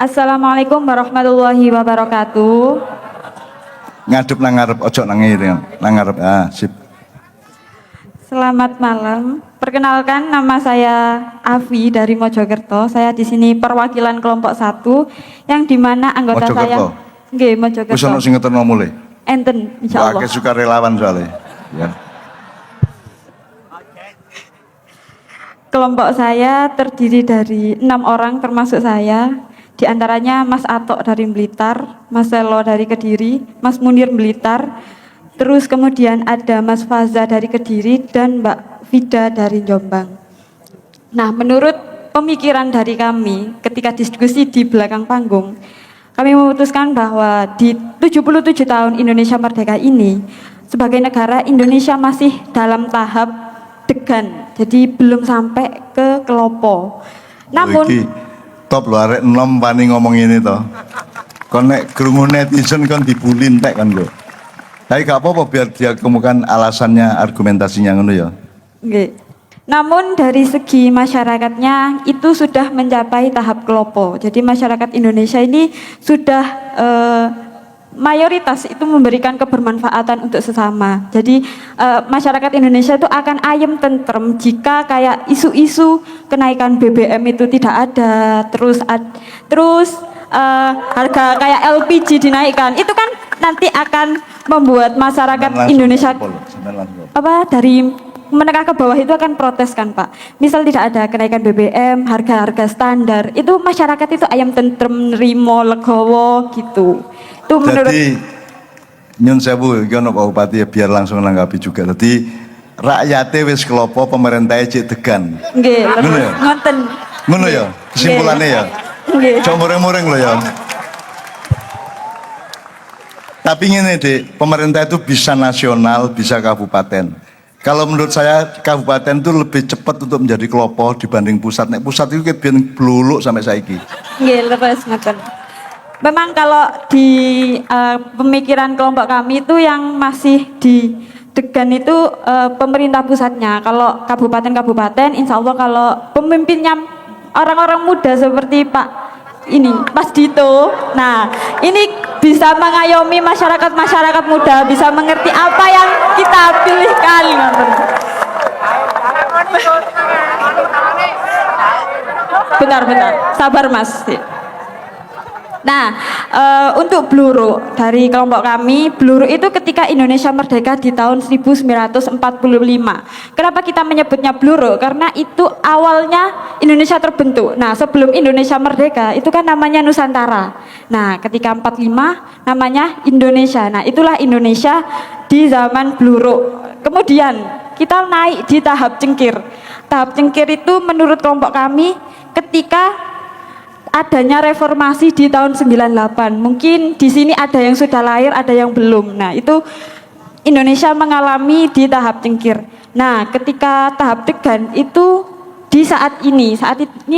Assalamualaikum warahmatullahi wabarakatuh. Ngadep nang ngarep, ojo nang ngene, nang ngarep. Ah, sip. Selamat malam. Perkenalkan, nama saya Avi dari Mojokerto. Saya di sini perwakilan kelompok 1 yang dimana anggota Mojokerto? saya nggih Mojokerto. Wis ono sing ngeterno mulai. Enten insyaallah. Pakai sukarelawan soalnya. Ya. Kelompok saya terdiri dari 6 orang termasuk saya. Di antaranya Mas Atok dari Blitar, Mas Selo dari Kediri, Mas Munir Blitar. Terus kemudian ada Mas Faza dari Kediri dan Mbak Vida dari Jombang. Nah, menurut pemikiran dari kami ketika diskusi di belakang panggung, kami memutuskan bahwa di 77 tahun Indonesia Merdeka ini, sebagai negara Indonesia masih dalam tahap degan, jadi belum sampai ke kelopo. Namun Iki top lho arek enom pani ngomong ini toh. Kon nek krungu netizen kon dibully entek kan lho. Tapi gak apa-apa biar dia kemukan alasannya, argumentasinya ngono ya. Nggih. Namun dari segi masyarakatnya itu sudah mencapai tahap kelopo. Jadi masyarakat Indonesia ini sudah mayoritas itu memberikan kebermanfaatan untuk sesama. Jadi masyarakat Indonesia itu akan ayem tentrem jika kayak isu-isu kenaikan BBM itu tidak ada, terus harga kayak LPG dinaikkan. Itu kan nanti akan membuat masyarakat Indonesia dari menengah ke bawah itu akan protes kan Pak. Misal tidak ada kenaikan BBM, harga-harga standar, itu masyarakat itu ayam tentrem, nerimo, legowo gitu. Itu menurut. Jadi nyun sewu iki ono Pak Bupati ya biar langsung nanggapi juga. Jadi rakyatnya wis kelopo, pemerintahnya cek degan. Nggih, Ngono ya? ngoten. Ngono ya kesimpulannya ya. Nggih. Cok mureng-mureng lho ya. Tapi ngene Dik, pemerintah itu bisa nasional, bisa kabupaten. Kalau menurut saya kabupaten itu lebih cepat untuk menjadi kelopo dibanding pusat. Nek pusat itu kayak bluluk sampai saiki. Nggih, leres ngoten. Memang kalau di pemikiran kelompok kami itu yang masih di degan itu pemerintah pusatnya. Kalau kabupaten-kabupaten, insya Allah kalau pemimpinnya orang-orang muda seperti Pak ini Mas Dito, nah ini bisa mengayomi masyarakat muda, bisa mengerti apa yang kita pilihkan. Benar, sabar Mas. Nah, untuk Bluro dari kelompok kami, Bluro itu ketika Indonesia merdeka di tahun 1945. Kenapa kita menyebutnya Bluro? Karena itu awalnya Indonesia terbentuk. Nah, sebelum Indonesia merdeka itu kan namanya Nusantara. Nah, ketika 45 namanya Indonesia. Nah, itulah Indonesia di zaman Bluro. Kemudian kita naik di tahap cengkir. Tahap cengkir itu menurut kelompok kami ketika adanya reformasi di tahun 98. Mungkin di sini ada yang sudah lahir, ada yang belum. Nah, itu Indonesia mengalami di tahap cengkir. Nah, ketika tahap degan itu di saat ini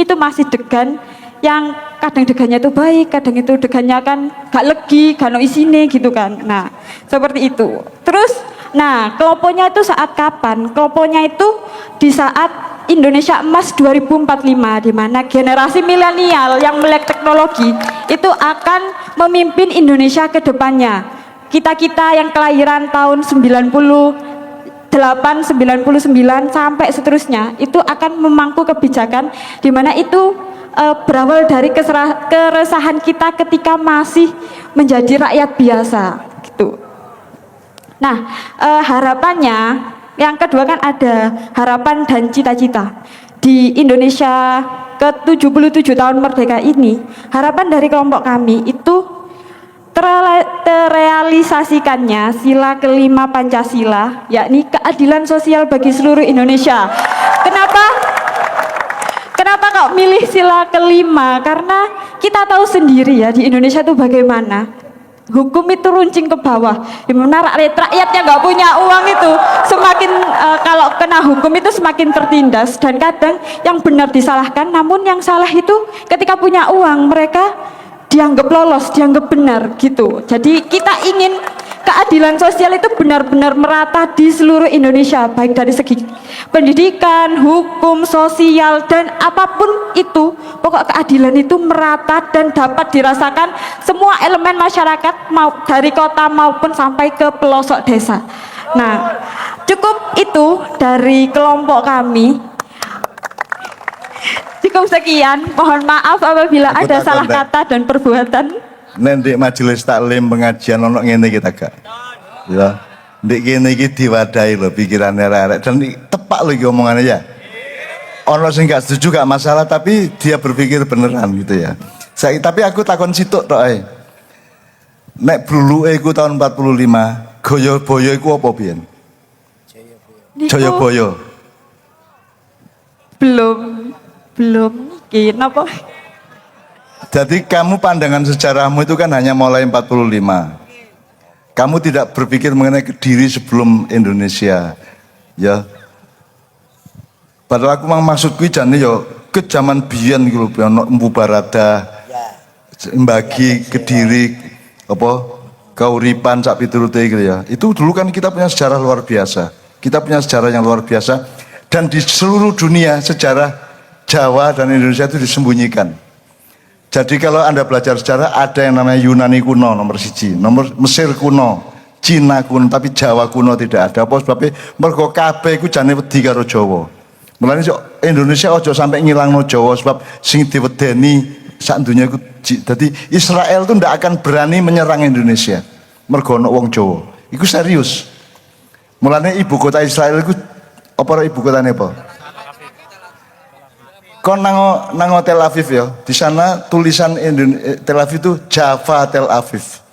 itu masih degan yang kadang degannya itu baik, kadang itu degannya kan gak legi, gak no isine gitu kan. Nah, seperti itu. Terus, nah, keloponya itu saat kapan? Keloponya itu di saat Indonesia Emas 2045, di mana generasi milenial yang melek teknologi itu akan memimpin Indonesia ke depannya. Kita-kita yang kelahiran tahun 98, 99 sampai seterusnya itu akan memangku kebijakan di mana itu berawal dari keresahan kita ketika masih menjadi rakyat biasa gitu. Nah, harapannya yang kedua kan ada harapan dan cita-cita. Di Indonesia ke-77 tahun merdeka ini, harapan dari kelompok kami itu terrealisasikannya sila kelima Pancasila, yakni keadilan sosial bagi seluruh Indonesia. Kenapa kok milih sila kelima? Karena kita tahu sendiri ya di Indonesia itu bagaimana hukum itu runcing ke bawah, dimana rakyatnya nggak punya uang itu semakin kalau kena hukum itu semakin tertindas, dan kadang yang benar disalahkan, namun yang salah itu ketika punya uang mereka dianggap lolos, dianggap benar gitu. Jadi kita ingin keadilan sosial itu benar-benar merata di seluruh Indonesia, baik dari segi pendidikan, hukum, sosial, dan apapun itu, pokok keadilan itu merata dan dapat dirasakan semua elemen masyarakat, mau dari kota maupun sampai ke pelosok desa. Nah, cukup itu dari kelompok kami. Cukup sekian, mohon maaf apabila Aku ada takon, salah Dek. kata dan perbuatan. Nek majelis taklim pengajian ono ngene iki ta gak? Ya. Ndek kene iki diwadahi lho pikirane arek-arek dan tepak lho iki omongane ya. Ono sing gak setuju gak masalah tapi dia berpikir beneran gitu ya. Tapi aku takon situk tok ae. Nek bluluke iku tahun 45, Goyoboyo iku apa biyen? Niku Jayabaya. belum iki napa? Jadi kamu pandangan sejarahmu itu kan hanya mulai 45. Kamu tidak berpikir mengenai diri sebelum Indonesia. Ya. Padahal aku maksudku jane yo ke zaman biyen gitu ono Empu Barada. Mbagi Kediri apa kauripan sak piturute gitu ya. Itu dulu kan kita punya sejarah luar biasa. Kita punya sejarah yang luar biasa dan di seluruh dunia sejarah Jawa dan Indonesia itu disembunyikan. Jadi kalau Anda belajar sejarah ada yang namanya Yunani kuno nomor 1, nomor Mesir kuno, Cina kuno, tapi Jawa kuno tidak ada. Apa sebabnya? Mergo kabeh iku jane wedi karo Jawa. Mulane Indonesia ojo sampai ngilangno Jawa sebab sing diwedeni sak dunia iku. Jadi Israel itu ndak akan berani menyerang Indonesia. Mergo ono wong Jawa. Iku serius. Mulane ibu kota Israel iku apa ibu kotane apa? Kon nang Tel Aviv ya. Di sana tulisan Tel Aviv itu Java Tel Aviv.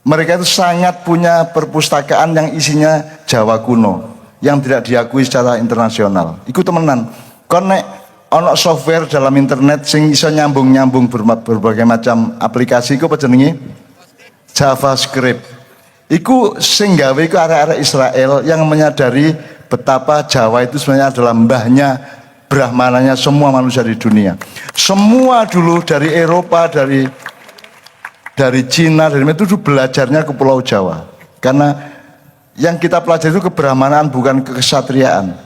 Mereka itu sangat punya perpustakaan yang isinya Jawa kuno yang tidak diakui secara internasional. Iku temenan. Kon nek ono software dalam internet sing iso nyambung-nyambung berbagai macam aplikasi iku apa jenenge? JavaScript. Iku sing gawe iku arek-arek Israel yang menyadari betapa Jawa itu sebenarnya adalah mbahnya Brahmananya semua manusia di dunia. Semua dulu dari Eropa, dari Cina, dari itu belajarnya ke Pulau Jawa. Karena yang kita pelajari itu kebrahmanaan bukan kesatriaan,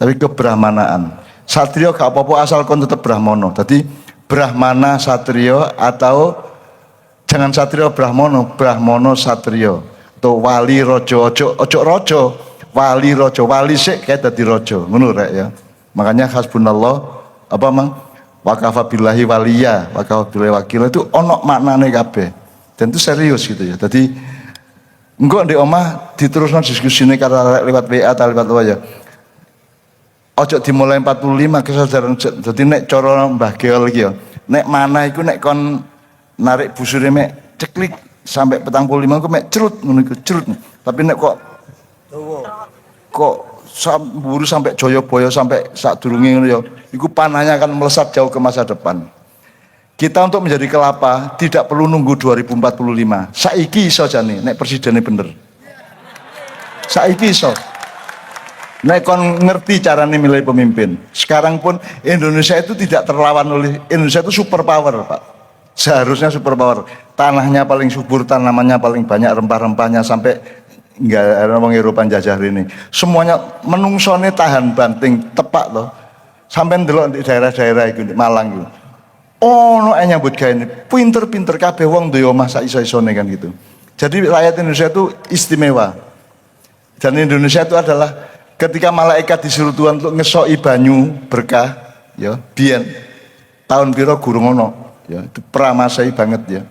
tapi kebrahmanaan. Satrio gak apa-apa asal kon tetap Brahmono. Jadi Brahmana Satrio atau jangan Satrio Brahmono, Brahmono Satrio. Atau wali rojo, ojo rojo, wali rojo, wali sik kayak dadi rojo. Ngono rek ya. Makanya hasbunallah apa mang wakafa billahi waliya wakafa billahi wakil itu ono maknane kabeh dan itu serius gitu ya. Jadi engko ndek omah diterusno diskusine karo lewat WA atau lewat apa ya. Ojo dimulai 45 kesadaran. Jadi nek cara Mbah Geol iki ya, nek mana iku nek kon narik busure mek ceklik sampai 45 ku mek cerut ngono iku cerut. Tapi nek kok buru sampai Jayabaya sampai sak durunge ngono ya. Iku panahnya akan melesat jauh ke masa depan. Kita untuk menjadi kelapa tidak perlu nunggu 2045. Saiki iso jane nek presidennya bener. Saiki iso. Nek kon ngerti carane milih pemimpin. Sekarang pun Indonesia itu tidak terlawan oleh Indonesia itu super power, Pak. Seharusnya super power. Tanahnya paling subur, tanamannya paling banyak, rempah-rempahnya sampai enggak ada wong Eropa jajah ini. Semuanya menungsone tahan banting tepak loh. Sampai ndelok di daerah-daerah itu di Malang itu. Oh, no nyambut gawe ini. Pinter-pinter kabeh wong duwe omah sak iso-isone kan gitu. Jadi rakyat Indonesia itu istimewa. Dan Indonesia itu adalah ketika malaikat disuruh Tuhan untuk ngesoki banyu berkah, ya, biyen tahun piro gurung ono, ya, itu pramasai banget ya.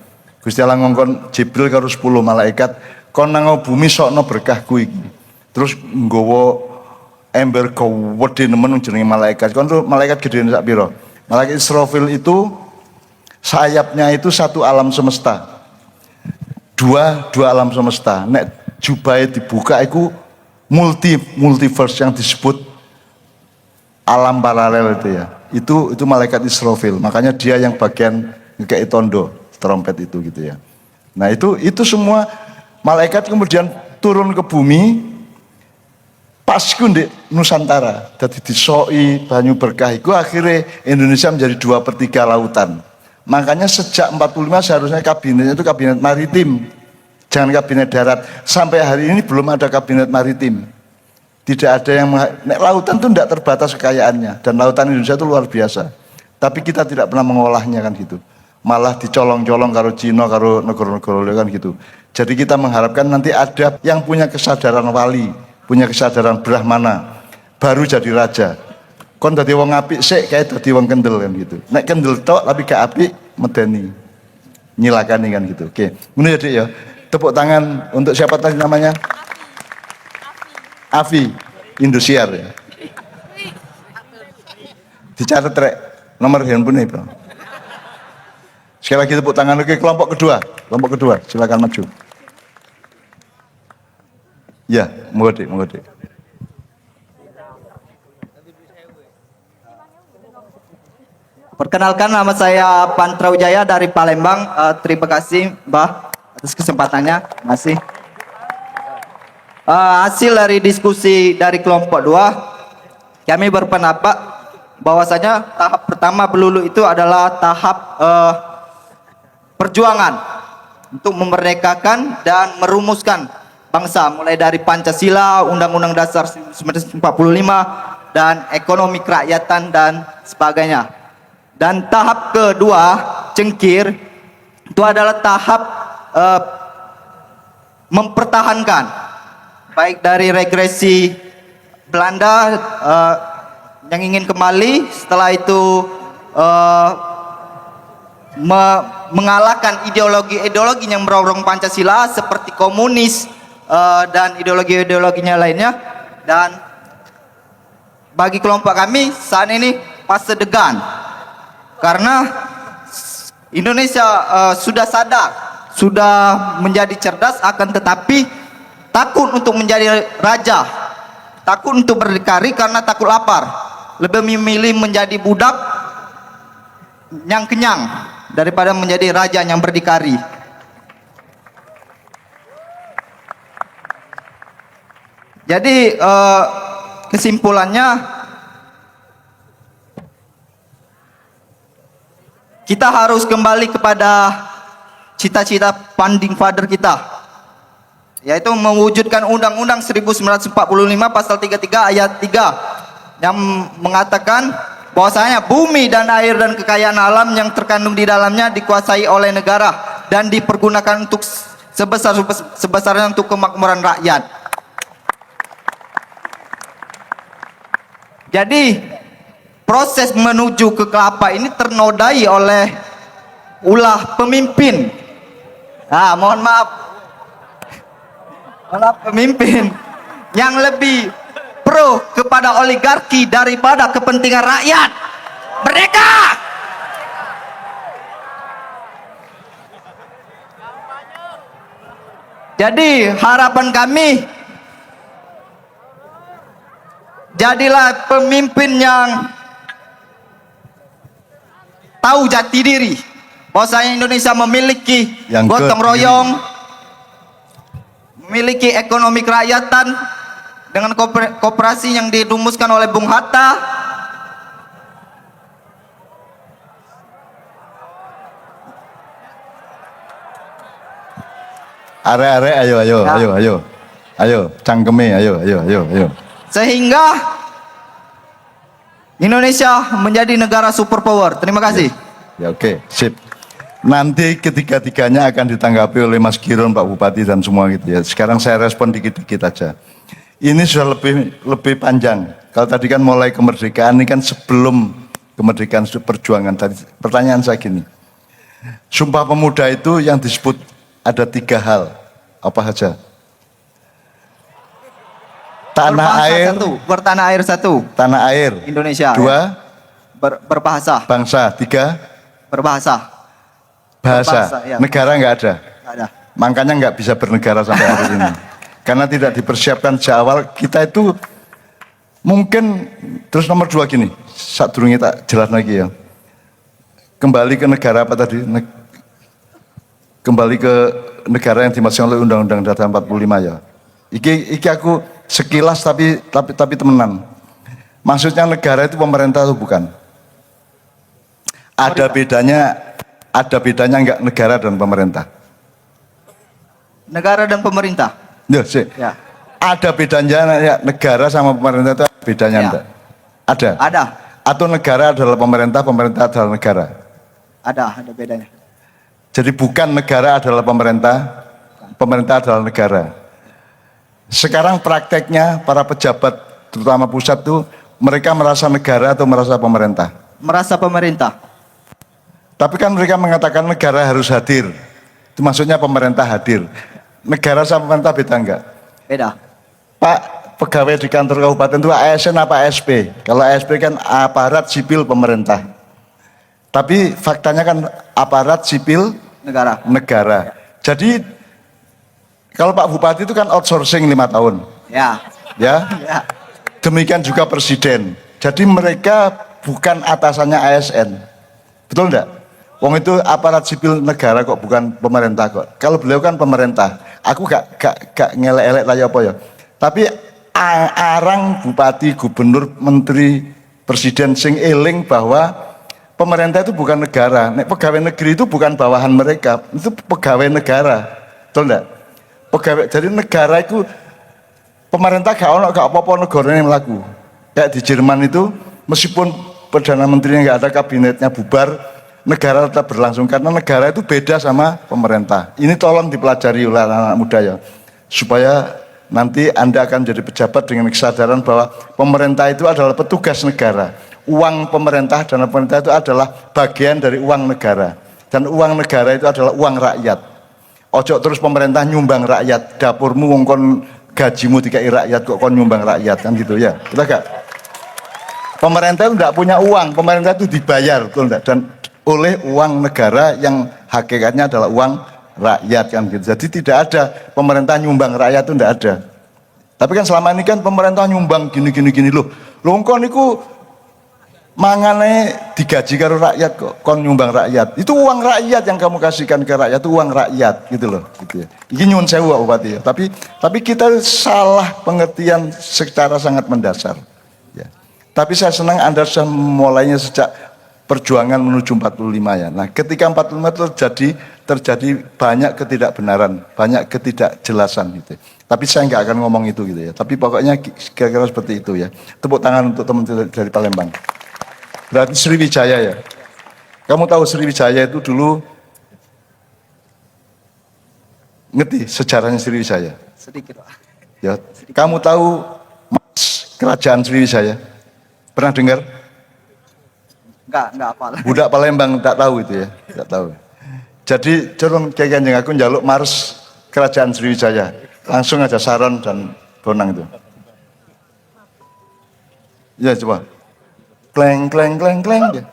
Gusti Allah ngongkon Jibril karo 10 malaikat kon nang bumi sokno berkahku iki. Terus nggawa ember gede nemen jenenge malaikat. Kon tuh malaikat gedene sak pira? Malaikat Israfil itu sayapnya itu satu alam semesta. Dua alam semesta. Nek jubahe dibuka iku multiverse yang disebut alam paralel itu ya. Itu malaikat Israfil. Makanya dia yang bagian ngekei tondo trompet itu gitu ya. Nah, itu semua malaikat kemudian turun ke bumi pas di Nusantara. Jadi disoi banyu berkah itu akhirnya Indonesia menjadi 2/3 lautan. Makanya sejak 45 seharusnya kabinetnya itu kabinet maritim. Jangan kabinet darat. Sampai hari ini belum ada kabinet maritim. Tidak ada yang lautan itu tidak terbatas kekayaannya, dan lautan Indonesia itu luar biasa. Tapi kita tidak pernah mengolahnya kan gitu. Malah dicolong-colong karo Cina, karo negara-negara kan gitu. Jadi kita mengharapkan nanti ada yang punya kesadaran wali, punya kesadaran brahmana, baru jadi raja. Kon dadi wong apik sik kae dadi wong kendel kan gitu. Nek kendel tok tapi gak apik medeni. Nyilakani kan gitu. Oke. Ngono ya Dik ya. Tepuk tangan untuk siapa tadi namanya? Afi Indosiar ya. Dicatat rek nomor handphone Bro. Sekali lagi tepuk tangan. Oke, kelompok kedua, silakan maju. Ya, monggo Dik. Perkenalkan, nama saya Pantra Wijaya dari Palembang. Terima kasih Mbah atas kesempatannya. Terima kasih. Hasil dari diskusi dari kelompok 2, kami berpendapat bahwasanya tahap pertama Belulu itu adalah tahap perjuangan untuk memerdekakan dan merumuskan bangsa, mulai dari Pancasila, Undang-Undang Dasar 1945, dan ekonomi kerakyatan dan sebagainya. Dan tahap kedua, cengkir, itu adalah tahap mempertahankan, baik dari regresi Belanda yang ingin kembali, setelah itu mengalahkan ideologi yang merongrong Pancasila seperti komunis dan ideologinya lainnya. Dan bagi kelompok kami saat ini fase degan, karena Indonesia sudah sadar, sudah menjadi cerdas, akan tetapi takut untuk menjadi raja, takut untuk berdikari karena takut lapar, lebih memilih menjadi budak yang kenyang daripada menjadi raja yang berdikari. Jadi kesimpulannya, kita harus kembali kepada cita-cita founding father kita, yaitu mewujudkan Undang-Undang 1945 pasal 33 ayat 3 yang mengatakan bahwasanya bumi dan air dan kekayaan alam yang terkandung di dalamnya dikuasai oleh negara dan dipergunakan untuk sebesar-besarnya untuk kemakmuran rakyat. Jadi proses menuju ke kelapa ini ternodai oleh ulah pemimpin. Mohon maaf, pemimpin yang lebih pro kepada oligarki daripada kepentingan rakyat. Merdeka! Jadi harapan kami, jadilah pemimpin yang tahu jati diri, bahwasanya Indonesia memiliki gotong royong, memiliki ekonomi kerakyatan dengan koperasi yang dirumuskan oleh Bung Hatta. Are-are, ayo, cangkeme, ayo. Sehingga Indonesia menjadi negara superpower. Terima kasih. Ya, oke, sip. Nanti ketiga-tiganya akan ditanggapi oleh Mas Giron, Pak Bupati dan semua gitu ya. Sekarang saya respon dikit-dikit aja. Ini sudah lebih panjang. Kalau tadi kan mulai kemerdekaan, ini kan sebelum kemerdekaan perjuangan. Tadi pertanyaan saya gini, Sumpah Pemuda itu yang disebut ada 3 hal, apa saja? Tanah air, bertanah air 1, tanah air Indonesia 2, ya. Berbahasa, bangsa 3, berbahasa, bahasa ya. Negara nggak ada. Nggak ada. Makanya nggak bisa bernegara sampai hari ini. Karena tidak dipersiapkan sejak awal. Kita itu mungkin, terus nomor 2 gini, saat durungnya tak jelas lagi ya. Kembali ke negara apa tadi? Kembali ke negara yang dimaksudkan oleh Undang-Undang Dasar 45 ya. Iki aku sekilas tapi temenan. Maksudnya negara itu pemerintah atau bukan? Ada bedanya enggak negara dan pemerintah? Negara dan pemerintah. Loh, sih. Ya. Ada bedanya ya, negara sama pemerintah itu ada bedanya Ya. enggak? Ada. Ada. Atau negara adalah pemerintah, pemerintah adalah negara. Ada bedanya. Jadi bukan negara adalah pemerintah, pemerintah adalah negara. Sekarang prakteknya para pejabat, terutama pusat tuh, mereka merasa negara atau merasa pemerintah. Merasa pemerintah. Tapi kan mereka mengatakan negara harus hadir. Itu maksudnya pemerintah hadir. Negara sama pemerintah beda enggak? Beda. Pak, pegawai di kantor kabupaten itu ASN apa ASP? Kalau ASP kan aparat sipil pemerintah. Tapi faktanya kan aparat sipil Negara. negara. Jadi kalau Pak Bupati itu kan outsourcing 5 tahun. Ya. Ya. Ya. Demikian juga presiden. Jadi mereka bukan atasannya ASN. Betul enggak? Wong itu aparat sipil negara kok, bukan pemerintah kok. Kalau beliau kan pemerintah. Aku gak ngelek-elek lah ya apa ya. Tapi arang bupati, gubernur, menteri, presiden sing eling bahwa pemerintah itu bukan negara. Nek pegawai negeri itu bukan bawahan mereka, itu pegawai negara. Betul enggak? Pegawai, jadi negara itu pemerintah gak ono gak apa-apa negara yang melaku. Kayak di Jerman itu meskipun perdana menterinya nggak ada, kabinetnya bubar, negara tetap berlangsung karena negara itu beda sama pemerintah. Ini tolong dipelajari oleh anak-anak muda ya, supaya nanti Anda akan jadi pejabat dengan kesadaran bahwa pemerintah itu adalah petugas negara. Uang pemerintah dan pemerintah itu adalah bagian dari uang negara, dan uang negara itu adalah uang rakyat. Ojo terus pemerintah nyumbang rakyat, dapurmu wong kon gajimu dikai rakyat kok kon nyumbang rakyat, kan gitu ya. Kita gak? Pemerintah itu tidak punya uang, pemerintah itu dibayar, betul enggak? Dan oleh uang negara yang hakikatnya adalah uang rakyat, kan gitu. Jadi tidak ada pemerintah nyumbang rakyat, itu tidak ada. Tapi kan selama ini kan pemerintah nyumbang gini loh. Loh kon niku mangane digaji karo rakyat kok, kon nyumbang rakyat. Itu uang rakyat yang kamu kasihkan ke rakyat, itu uang rakyat gitu loh, gitu ya. Ini nyuwun sewu Pak Bupati ya. Tapi kita salah pengertian secara sangat mendasar. Ya. Tapi saya senang Anda sudah mulainya sejak perjuangan menuju 45 ya. Nah, ketika 45 terjadi banyak ketidakbenaran, banyak ketidakjelasan gitu. Tapi saya nggak akan ngomong itu gitu ya. Tapi pokoknya kira-kira seperti itu ya. Tepuk tangan untuk teman dari Palembang. Berarti Sriwijaya ya. Kamu tahu Sriwijaya itu dulu ngerti sejarahnya Sriwijaya? Sedikit, Pak. Ya. Kamu tahu Mas Kerajaan Sriwijaya? Pernah dengar? Enggak apa. Budak Palembang tak tahu itu ya, tak tahu. Jadi curung kayak kanjeng aku njaluk Mars Kerajaan Sriwijaya. Langsung aja Saron dan Bonang itu. Ya coba. Kleng kleng kleng kleng ya.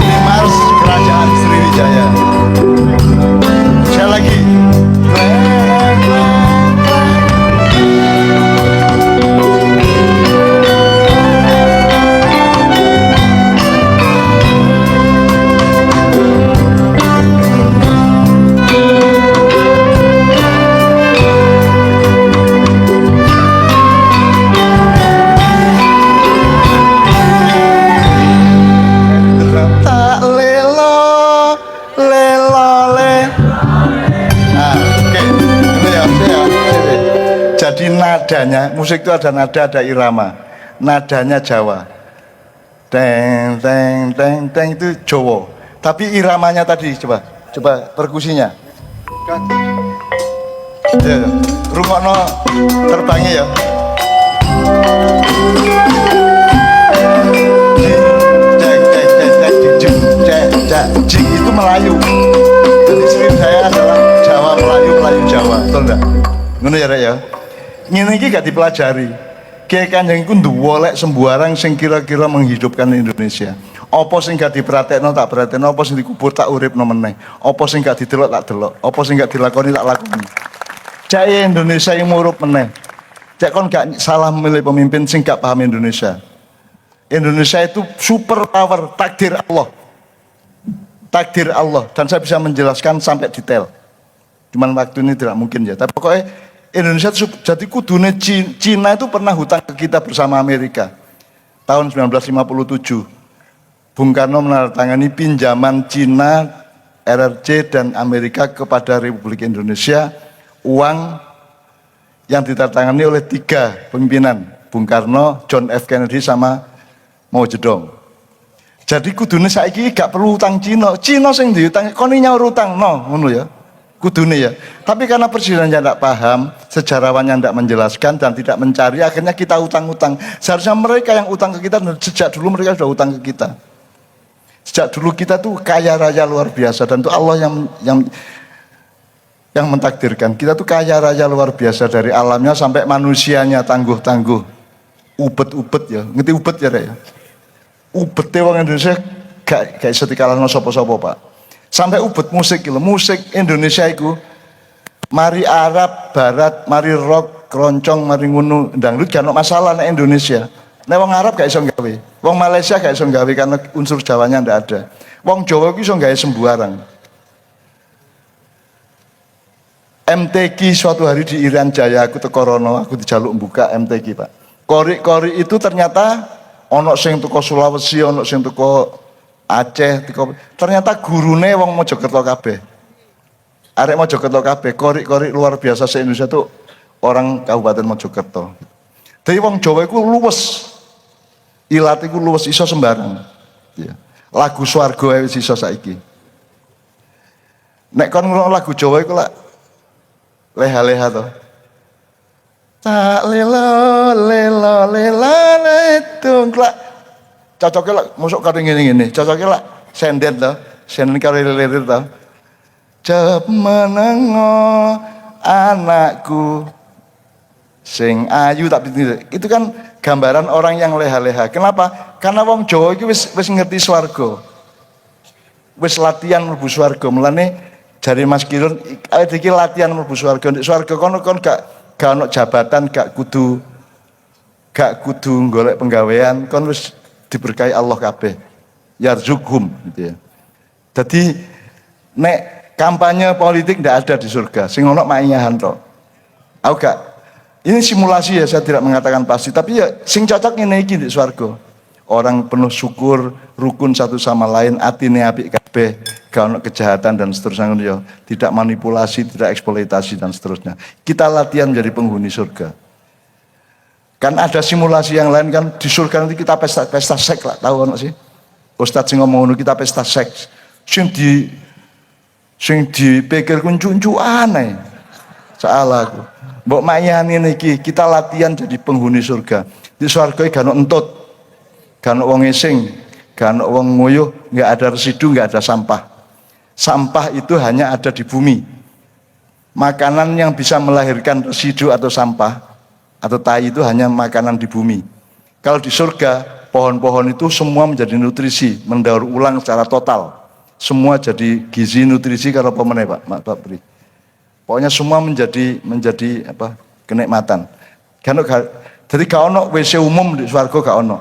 Ini Mars Kerajaan Sriwijaya. Sekali lagi. Kleng kleng kleng. Tak lelo lelo le. Nah, oke. Ini ya, oke. Jadi nadanya, musik itu ada nada, ada irama. Nadanya Jawa. Teng teng teng teng itu Jawa. Tapi iramanya tadi coba perkusinya. Ya, rungokno terbangnya ya. Jing itu Melayu. Jadi Sriwijaya adalah Jawa Melayu, Melayu Jawa, betul enggak? Ngono ya Rek ya. Ngene iki gak dipelajari. Kiai Kanjeng iku nduwolek sembarang sing kira-kira menghidupkan Indonesia. Apa sing gak diperhatekno tak perhatekno, apa sing dikubur tak uripno meneh. Apa sing gak didelok tak delok, apa sing gak dilakoni tak lakoni. Cek Indonesia yang murup meneh. Cek kon gak salah memilih pemimpin sing gak paham Indonesia. Indonesia itu super power, takdir Allah. Takdir Allah, dan saya bisa menjelaskan sampai detail. Cuman waktu ini tidak mungkin ya. Tapi pokoknya Indonesia itu jadi kudune Cina itu pernah hutang ke kita bersama Amerika. Tahun 1957. Bung Karno menandatangani pinjaman Cina, RRC dan Amerika kepada Republik Indonesia, uang yang ditandatangani oleh 3 pimpinan, Bung Karno, John F. Kennedy sama Mao Zedong. Jadi kudune saiki gak perlu utang Cina. Cina sing diutang, kon nyaur utang no, ngono ya. Kudune ya. Tapi karena presidennya tidak paham, sejarawannya tidak menjelaskan dan tidak mencari, akhirnya kita utang-utang. Seharusnya mereka yang utang ke kita, sejak dulu mereka sudah utang ke kita. Sejak dulu kita tuh kaya raya luar biasa, dan itu Allah yang mentakdirkan. Kita tuh kaya raya luar biasa, dari alamnya sampai manusianya tangguh-tangguh. Ubet-ubet ya, ngerti ubet ya Rek ya? Ubet wong Indonesia gak iso dikalahno sapa-sapa, Pak. Sampai ubet musik gitu. Musik Indonesia itu mari Arab, Barat, mari rock, keroncong, mari ngunu, dangdut gak ono masalah nek Indonesia. Nek wong Arab gak iso gawe. Wong Malaysia gak iso gawe karena unsur Jawanya ndak ada. Wong Jawa ku iso gawe sembarang. MTQ suatu hari di Irian Jaya, aku teko rono, aku dijaluk buka MTQ, Pak. Kori-kori itu ternyata ono sing teko Sulawesi, ono sing teko Aceh, ternyata gurune wong Mojokerto kabeh. Arek Mojokerto kabeh, kori-kori luar biasa se-Indonesia tuh orang Kabupaten Mojokerto. Dari wong Jawa iku luwes. Ilat iku luwes iso sembarang. Ya. Lagu swarga wis iso saiki. Nek kon ngrungokno lagu Jawa iku lak leha-leha to. Tak lelo ledung klak. Cocoknya lah, masuk karo ngene-ngene. Cocoknya lah senden to, senden karo lilir to. Jep menengo anakku sing ayu tak pinter. Itu kan gambaran orang yang leha-leha. Kenapa? Karena wong Jawa iki wis ngerti swarga. Wis latihan mlebu swarga. Mulane jare Mas Kirun awake iki latihan mlebu swarga. Nek swarga kono kon gak ono jabatan, gak kudu golek penggawean, kon wis diberkahi Allah kabeh. Yarzuqhum gitu ya. Jadi nek kampanye politik ndak ada di surga, sing ono ma'iyahan tok. Aku gak, ini simulasi ya, saya tidak mengatakan pasti, tapi ya sing cocok ngene iki di surga. Orang penuh syukur, rukun satu sama lain, atine apik kabeh, gak ono kejahatan dan seterusnya ya. Tidak manipulasi, tidak eksploitasi dan seterusnya. Kita latihan menjadi penghuni surga. Kan ada simulasi yang lain kan, di surga nanti kita pesta seks lah, tahu kan sih? Ustadz sing ngomong kita pesta seks. Sing dipikir kuncu aneh. Salah aku. Mbok mayani niki kita latihan jadi penghuni surga. Di surga gak ono entut, gak ono wong esing, gak ono wong nguyuh, nggak ada residu, nggak ada sampah. Sampah itu hanya ada di bumi. Makanan yang bisa melahirkan residu atau sampah atau tai itu hanya makanan di bumi. Kalau di surga, pohon-pohon itu semua menjadi nutrisi, mendaur ulang secara total. Semua jadi gizi nutrisi kalau pemenang Pak Pri. Pokoknya semua menjadi apa? Kenikmatan. Jadi gak ono WC umum di swarga gak ono.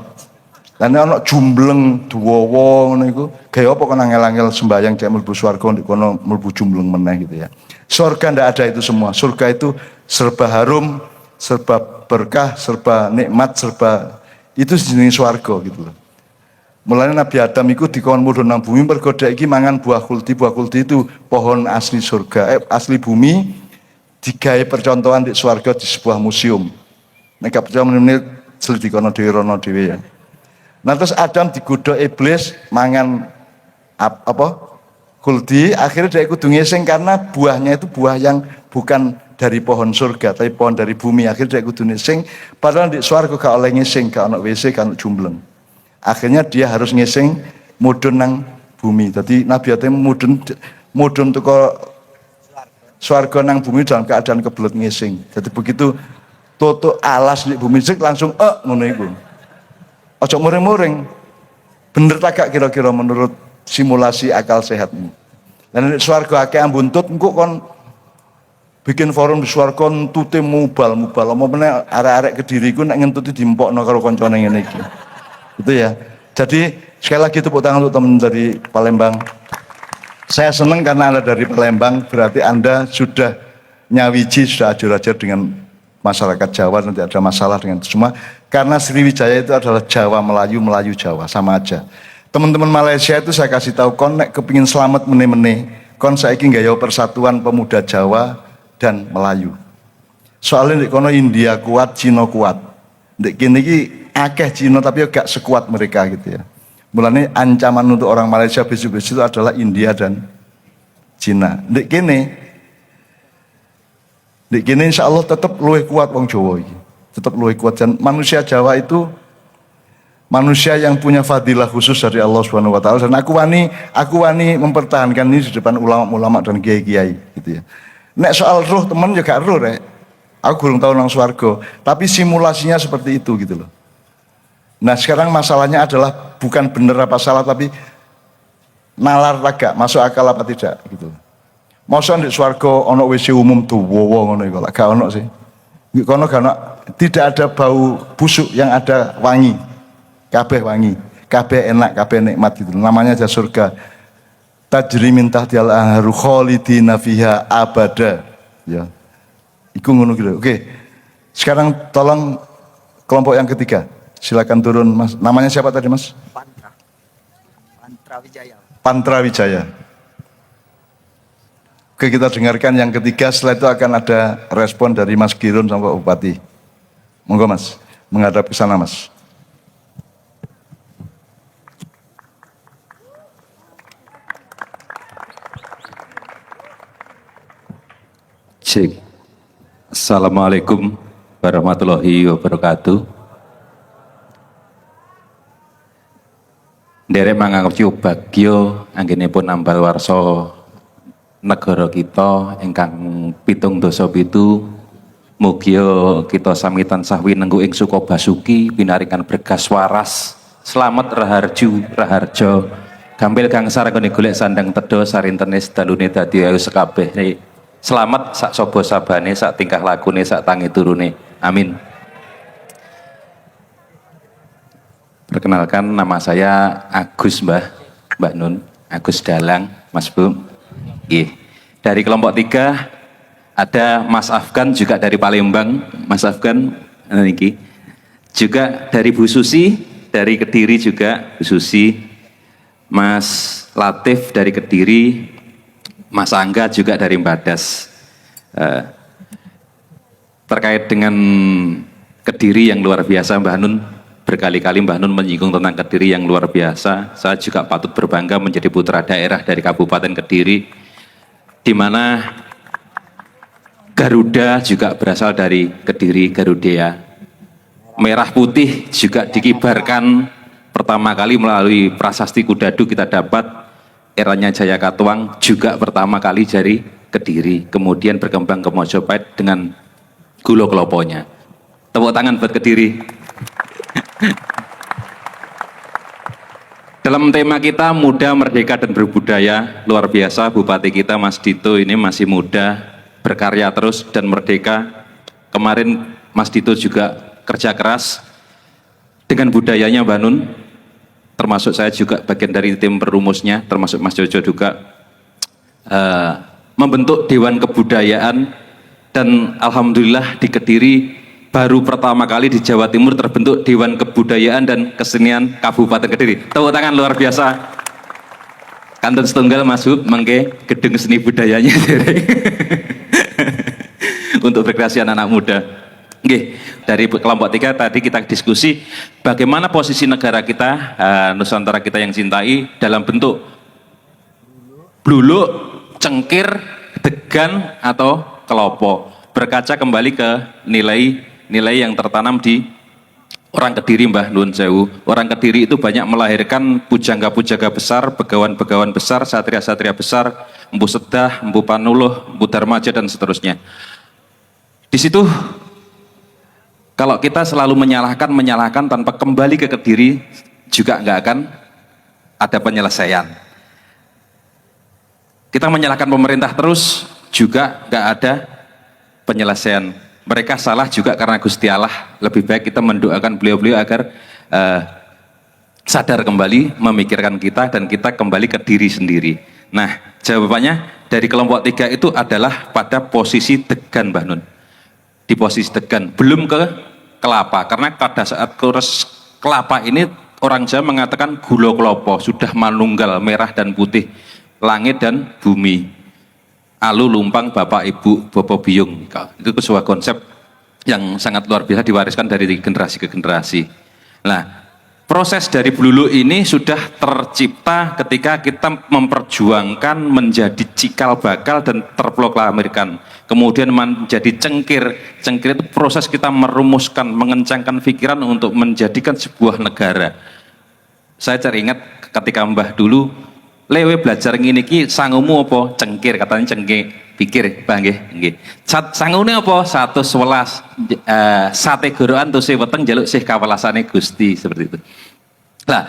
Lan ono jumbleng duwowo ngono iku. Gaya apa kon angel-angel sembayang cek mlebu swarga ndek kono mlebu jumbleng meneh gitu ya. Surga ndak ada itu semua. Surga itu serba harum, serba berkah, serba nikmat, serba itu jenenge swarga gitu loh. Mulane Nabi Adam iku dikon mudhun nang bumi mergo dhek iki mangan buah kuldi. Buah kuldi itu pohon asli surga, asli bumi digawe percontohan di swarga di sebuah museum. Nek gak percaya menit selidikono dhewe rono dhewe ya. Nah terus Adam digodhog iblis mangan apa? Kuldi, akhirnya dia kudu ngising karena buahnya itu buah yang bukan dari pohon surga, tapi pohon dari bumi. Akhirnya dia kudu ngising, padahal di swarga gak oleh ngising, gak ono WC, gak ono jumbleng. Akhirnya dia harus ngising mudhun nang bumi. Jadi Nabi Adam mudhun teko swarga nang bumi dalam keadaan kebelet ngising. Jadi begitu toto alas di bumi sik langsung ngono iku. Ojo muring-muring. Bener tak gak kira-kira menurut simulasi akal sehatmu. Dan di swarga akeh ambuntut engko kon bikin forum di swarga entute mubal. Apa meneh arek-arek Kediri ku nek ngentuti diempokno karo kancane ngene iki. Itu ya. Jadi sekali lagi tepuk tangan untuk teman dari Palembang. Saya senang karena Anda dari Palembang, berarti Anda sudah nyawiji, sudah ajar-ajar dengan masyarakat Jawa, nanti ada masalah dengan itu semua. Karena Sriwijaya itu adalah Jawa Melayu, Melayu Jawa, sama aja. Teman-teman Malaysia itu saya kasih tahu, kon nek kepingin selamat mene-mene, kon saiki nggaya persatuan pemuda Jawa dan Melayu. Soalnya di kono India kuat, Cina kuat. Di kini ki akeh Cina tapi gak sekuat mereka gitu ya. Mulanya ancaman untuk orang Malaysia besok-besok itu adalah India dan Cina. Di kini insya Allah tetap luwih kuat wong Jawa ini. Tetap luwih kuat, dan manusia Jawa itu manusia yang punya fadilah khusus dari Allah Subhanahu wa taala, dan aku wani mempertahankan ini di depan ulama-ulama dan kiai-kiai gitu ya. Nek soal roh teman juga roh rek. Aku belum tahu nang swarga, tapi simulasinya seperti itu gitu loh. Nah sekarang masalahnya adalah bukan benar apa salah, tapi nalar raga, masuk akal apa tidak gitu. Masa di swarga ono WC umum tuh wowo ngono iku, gak ono sih. Di kono gak ono, tidak ada bau busuk, yang ada wangi. Kabeh wangi, kabeh enak, kabeh nikmat gitu. Namanya aja surga. Tajri min tahtihal anharu khalidina fiha abada. Ya. Iku ngono gitu. Oke. Sekarang tolong kelompok yang ketiga. Silakan turun Mas. Namanya siapa tadi Mas? Pantra Wijaya. Pantra Wijaya. Oke, kita dengarkan yang ketiga. Setelah itu akan ada respon dari Mas Girun sama Pak Bupati. Monggo Mas, menghadap ke sana Mas. Cek. Assalamualaikum warahmatullahi wabarakatuh. Derek manganggap bagyo anggenipun nambal warso negara kita ingkang 7 mugio kita sami tansah winenggu ing suka basuki pinaringan berkas waras slamet raharjo gampil kang sarengane golek sandang tedo sarintenis dalune dadi ayu sekabeh selamat sak sobo sabane sak tingkah lakune sak tangi turune amin. Perkenalkan, nama saya Agus Mbak Nun, Agus Dalang, Mas Bu. Dari kelompok 3 ada Mas Afgan juga dari Palembang, Mas Afgan niki. Juga dari Bu Susi dari Kediri juga Bu Susi, Mas Latif dari Kediri, Mas Angga juga dari Mbadas. Terkait dengan Kediri yang luar biasa Mbak Nun, berkali-kali Mbah Nun menyinggung tentang Kediri yang luar biasa. Saya juga patut berbangga menjadi putra daerah dari Kabupaten Kediri, di mana Garuda juga berasal dari Kediri, Garudea. Merah putih juga dikibarkan pertama kali melalui prasasti Kudadu kita dapat, eranya Jaya Katuang juga pertama kali dari Kediri, kemudian berkembang ke Mojopahit dengan Gulo Kloponya. Tepuk tangan buat Kediri. Dalam tema kita muda, merdeka dan berbudaya, luar biasa Bupati kita Mas Dito ini masih muda, berkarya terus dan merdeka. Kemarin Mas Dito juga kerja keras dengan budayanya Mbak Nun, termasuk saya juga bagian dari tim perumusnya, termasuk Mas Jojo juga membentuk Dewan Kebudayaan, dan alhamdulillah di Kediri baru pertama kali di Jawa Timur terbentuk Dewan Kebudayaan dan Kesenian Kabupaten Kediri. Tepuk tangan luar biasa. Kantun setunggal Mas Hub mengke gedung seni budayanya untuk rekreasi anak-anak muda. Oke, dari kelompok 3 tadi kita diskusi bagaimana posisi negara kita, Nusantara kita yang cintai dalam bentuk bluluk, cengkir, degan atau kelopo. Berkaca kembali ke nilai yang tertanam di orang Kediri Mbah Nun Sewu. Orang Kediri itu banyak melahirkan pujangga-pujangga besar, begawan-begawan besar, satria-satria besar, Empu Sedah, Empu Panuluh, Empu Darmaja dan seterusnya. Di situ kalau kita selalu menyalahkan tanpa kembali ke Kediri juga nggak akan ada penyelesaian. Kita menyalahkan pemerintah terus juga nggak ada penyelesaian. Mereka salah juga karena Gusti Allah. Lebih baik kita mendoakan beliau-beliau agar sadar kembali, memikirkan kita, dan kita kembali ke diri sendiri. Nah, jawabannya dari kelompok 3 itu adalah pada posisi degan, Mbah Nun. Di posisi degan, belum ke kelapa, karena pada saat kurs kelapa ini orang Jawa mengatakan gulo klopo, sudah manunggal merah dan putih, langit dan bumi, alu lumpang bapak ibu bobo biung. Itu sebuah konsep yang sangat luar biasa diwariskan dari generasi ke generasi. Nah, proses dari Blulu ini sudah tercipta ketika kita memperjuangkan menjadi cikal bakal dan terproklamirkan, kemudian menjadi cengkir. Cengkir itu proses kita merumuskan, mengencangkan pikiran untuk menjadikan sebuah negara. Saya cari ingat ketika Mbah dulu lewe belajar ngene iki, sangumu apa? Cengkir, katanya cengkir. Pikir, Mbah nggih. Sangune apa? 111 sate gorokan tuse weteng jaluk sih kawelasane Gusti, seperti itu. Nah,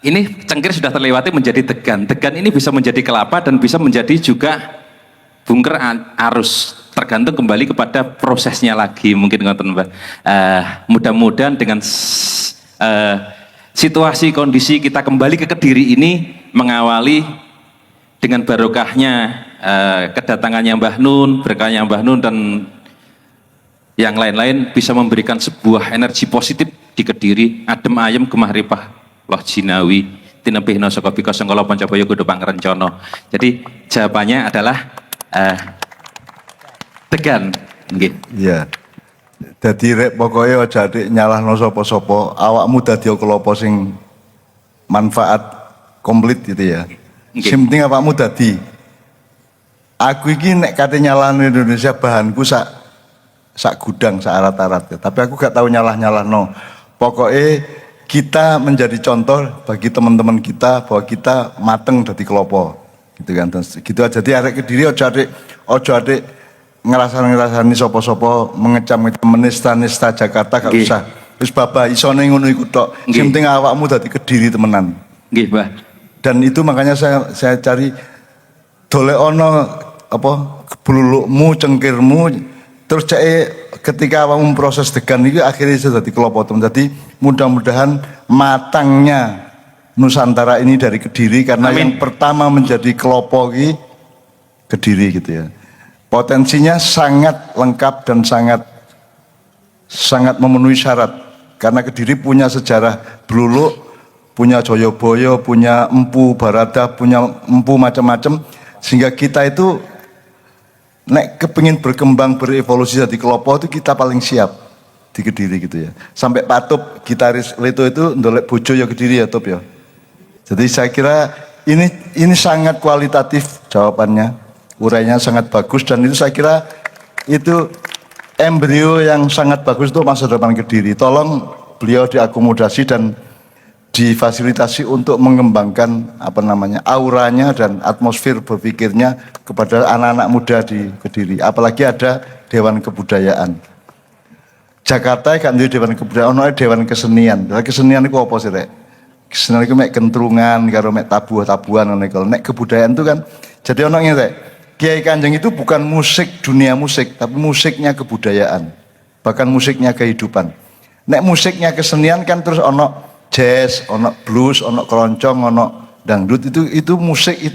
ini cengkir sudah terlewati menjadi degan. Degan ini bisa menjadi kelapa dan bisa menjadi juga bunker arus, tergantung kembali kepada prosesnya lagi, mungkin ngoten Mbah. Mudah-mudahan dengan situasi kondisi kita kembali ke Kediri ini mengawali dengan barokahnya kedatangannya Mbah Nun, berkahnya Mbah Nun dan yang lain-lain bisa memberikan sebuah energi positif di Kediri. Adem ayem gemah ripah loh jinawi tinebihna saka bika sangkala pancabaya kudu pangrencana. Jadi jawabannya adalah tegan nggih. Iya. Dadi rek pokoke aja dik nyalahno sapa-sapa, awakmu dadi kelapa sing manfaat komplit gitu ya. Okay. Sing penting awakmu dadi. Aku iki nek kate nyalahno Indonesia bahanku sak gudang, sak arat-arat. Tapi aku gak tahu nyalah-nyalahno. Pokoknya kita menjadi contoh bagi teman-teman kita bahwa kita mateng dadi kelopo. Gitu kan. Gitu aja. Jadi arek Kediri ojo adik ngerasani sapa-sapa mengecam menista-nista Jakarta gak usah. Wis baba isone ngono iku tok. Sing penting awakmu dadi Kediri temenan. Nggih, Mbah. Dan itu makanya saya cari dolek ono apa blulukmu, cengkirmu, terus ketika awakmu proses degan itu akhirnya sudah dadi kelopo. Jadi mudah-mudahan matangnya Nusantara ini dari Kediri, karena Amin. yang pertama menjadi kelopo ini Kediri gitu ya. Potensinya sangat lengkap dan sangat memenuhi syarat, karena Kediri punya sejarah Bluluk, punya Joyoboyo, punya Empu Barada, punya Empu macam-macam, sehingga kita itu nek kepingin berkembang berevolusi jadi kelopo itu kita paling siap di Kediri gitu ya. Sampai Pak Tup gitaris Leto itu ndolek bojo ya Kediri ya Tup ya. Jadi saya kira ini sangat kualitatif jawabannya, urainya sangat bagus, dan itu saya kira itu embrio yang sangat bagus untuk masa depan Kediri. Tolong beliau diakomodasi dan difasilitasi untuk mengembangkan auranya dan atmosfer berpikirnya kepada anak-anak muda di Kediri. Apalagi ada Dewan Kebudayaan. Jakarta kan ada Dewan Kebudayaan, ono Dewan Kesenian. Kesenian itu apa sih, Rek? Kesenian itu mek kentrungan karo mek tabuhan ngono iku. Nek kebudayaan itu kan jadi ono ngene, Rek. Kiai Kanjeng itu bukan musik dunia musik, tapi musiknya kebudayaan. Bahkan musiknya kehidupan. Nek musiknya kesenian kan terus ono jazz, ono blues, ono keroncong, ono dangdut, itu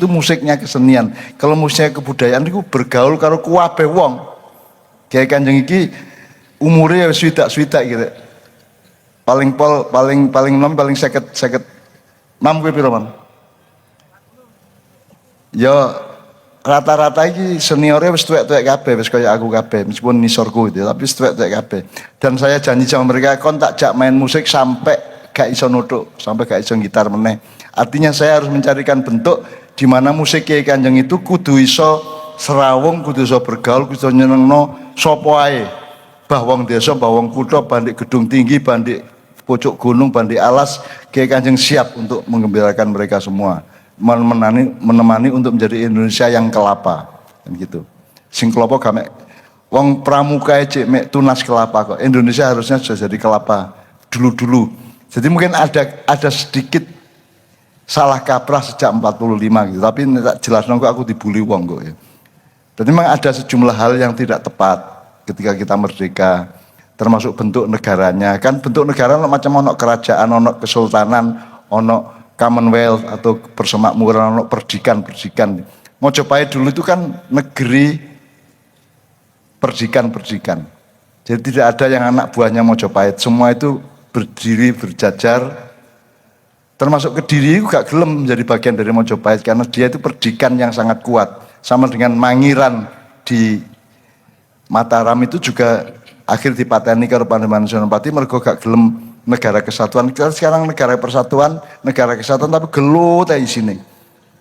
musiknya kesenian. Kalau musiknya kebudayaan itu bergaul karo kuwabe wong. Kiai Kanjeng iki umure ya swidak-swidak gitu. Paling nom paling 50 mam kowe piro, Mam? Ya rata-rata iki seniornya wis tuwek-tuwek kabeh, wis kaya aku kabeh, meskipun nisorku gitu, tapi wis tuwek-tuwek kabeh. Dan saya janji sama mereka kon tak jak main musik sampai gak iso nutuk, sampai gak iso gitar meneh. Artinya saya harus mencarikan bentuk di mana musik Kiai Kanjeng itu kudu iso serawung, kudu iso bergaul, kudu iso nyenengno sapa ae. Bah wong desa, bah wong kutha, bandik gedung tinggi, bandik pojok gunung, bandik alas, Kiai Kanjeng siap untuk menggembirakan mereka semua. Menemani untuk menjadi Indonesia yang kelapa, kan gitu. Sing kelapa gak mek wong pramuka cek mek tunas kelapa kok. Indonesia harusnya sudah jadi kelapa dulu-dulu. Jadi mungkin ada sedikit salah kaprah sejak 45 gitu, tapi tak jelas nongko aku dibully wong kok ya. Dan memang ada sejumlah hal yang tidak tepat ketika kita merdeka, termasuk bentuk negaranya. Kan bentuk negara macam ono kerajaan, ono kesultanan, ono Commonwealth atau persemakmuran, ono perdikan. Mojopahit dulu itu kan negeri perdikan. Jadi tidak ada yang anak buahnya Mojopahit, semua itu berdiri berjajar. Termasuk Kediri juga gak gelem menjadi bagian dari Mojopahit karena dia itu perdikan yang sangat kuat. Sama dengan Mangiran di Mataram itu juga akhir dipateni karo Pandeman Senopati mergo gak gelem negara kesatuan. Kita sekarang negara persatuan, negara kesatuan tapi gelut aja sini.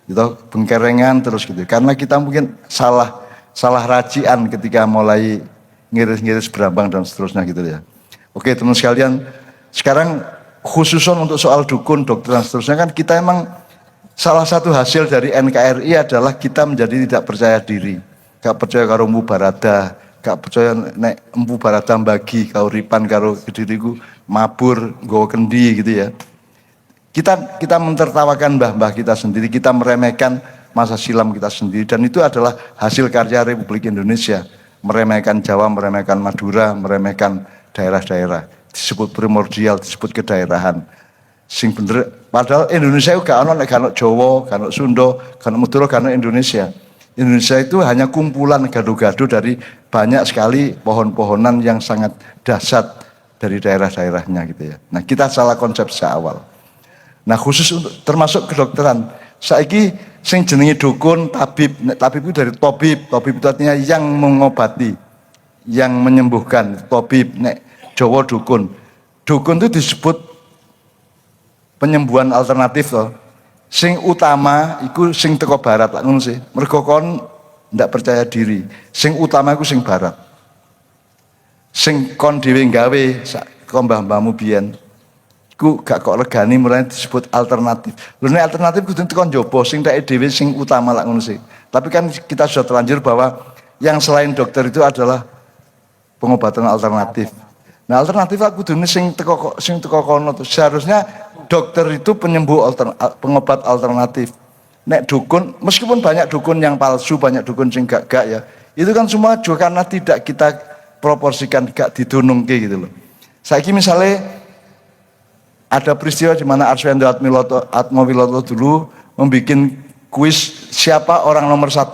Gitu, bengkerengan terus gitu. Karena kita mungkin salah racian ketika mulai ngiris-ngiris berambang dan seterusnya gitu ya. Oke, teman sekalian, sekarang khususon untuk soal dukun, dokter dan seterusnya kan kita emang salah satu hasil dari NKRI adalah kita menjadi tidak percaya diri. Gak percaya karo Mpu Barada, gak percaya nek Mpu Barada bagi kauripan karo Kediriku mabur nggawa kendi gitu ya. Kita mentertawakan mbah-mbah kita sendiri, kita meremehkan masa silam kita sendiri, dan itu adalah hasil karya Republik Indonesia. Meremehkan Jawa, meremehkan Madura, meremehkan daerah-daerah, disebut primordial, disebut kedaerahan. Sing bener, padahal Indonesia itu gak ono nek gak ono Jawa, gak ono Sunda, gak ono Madura, gak ono Indonesia. Indonesia itu hanya kumpulan gado-gado dari banyak sekali pohon-pohonan yang sangat dahsyat dari daerah-daerahnya gitu ya. Nah, kita salah konsep sejak awal. Nah, khusus untuk termasuk kedokteran. Saiki sing jenenge dukun, tabib itu dari tabib itu artinya yang mengobati, yang menyembuhkan. Tabib nek Jawa dukun. Dukun itu disebut penyembuhan alternatif toh. Sing utama iku sing teko barat lah ngono sih. Mergo kon ndak percaya diri. Sing utama iku sing barat. Sing kon dhewe gawe sak mbah-mbahmu biyen. Iku gak kok regani mulai disebut alternatif. Lho nek alternatif kudu teko njaba sing tak dhewe sing utama lah ngono sih. Tapi kan kita sudah terlanjur bahwa yang selain dokter itu adalah pengobatan alternatif. Nah, alternatif aku kudune sing teko kono tuh. Seharusnya dokter itu pengobat alternatif. Nek dukun, meskipun banyak dukun yang palsu, banyak dukun sing gak ya. Itu kan semua juga karena tidak kita proporsikan, gak didunungke gitu loh. Saiki misalnya ada peristiwa di mana Arswendo Atmowiloto dulu membuat kuis siapa orang nomor 1.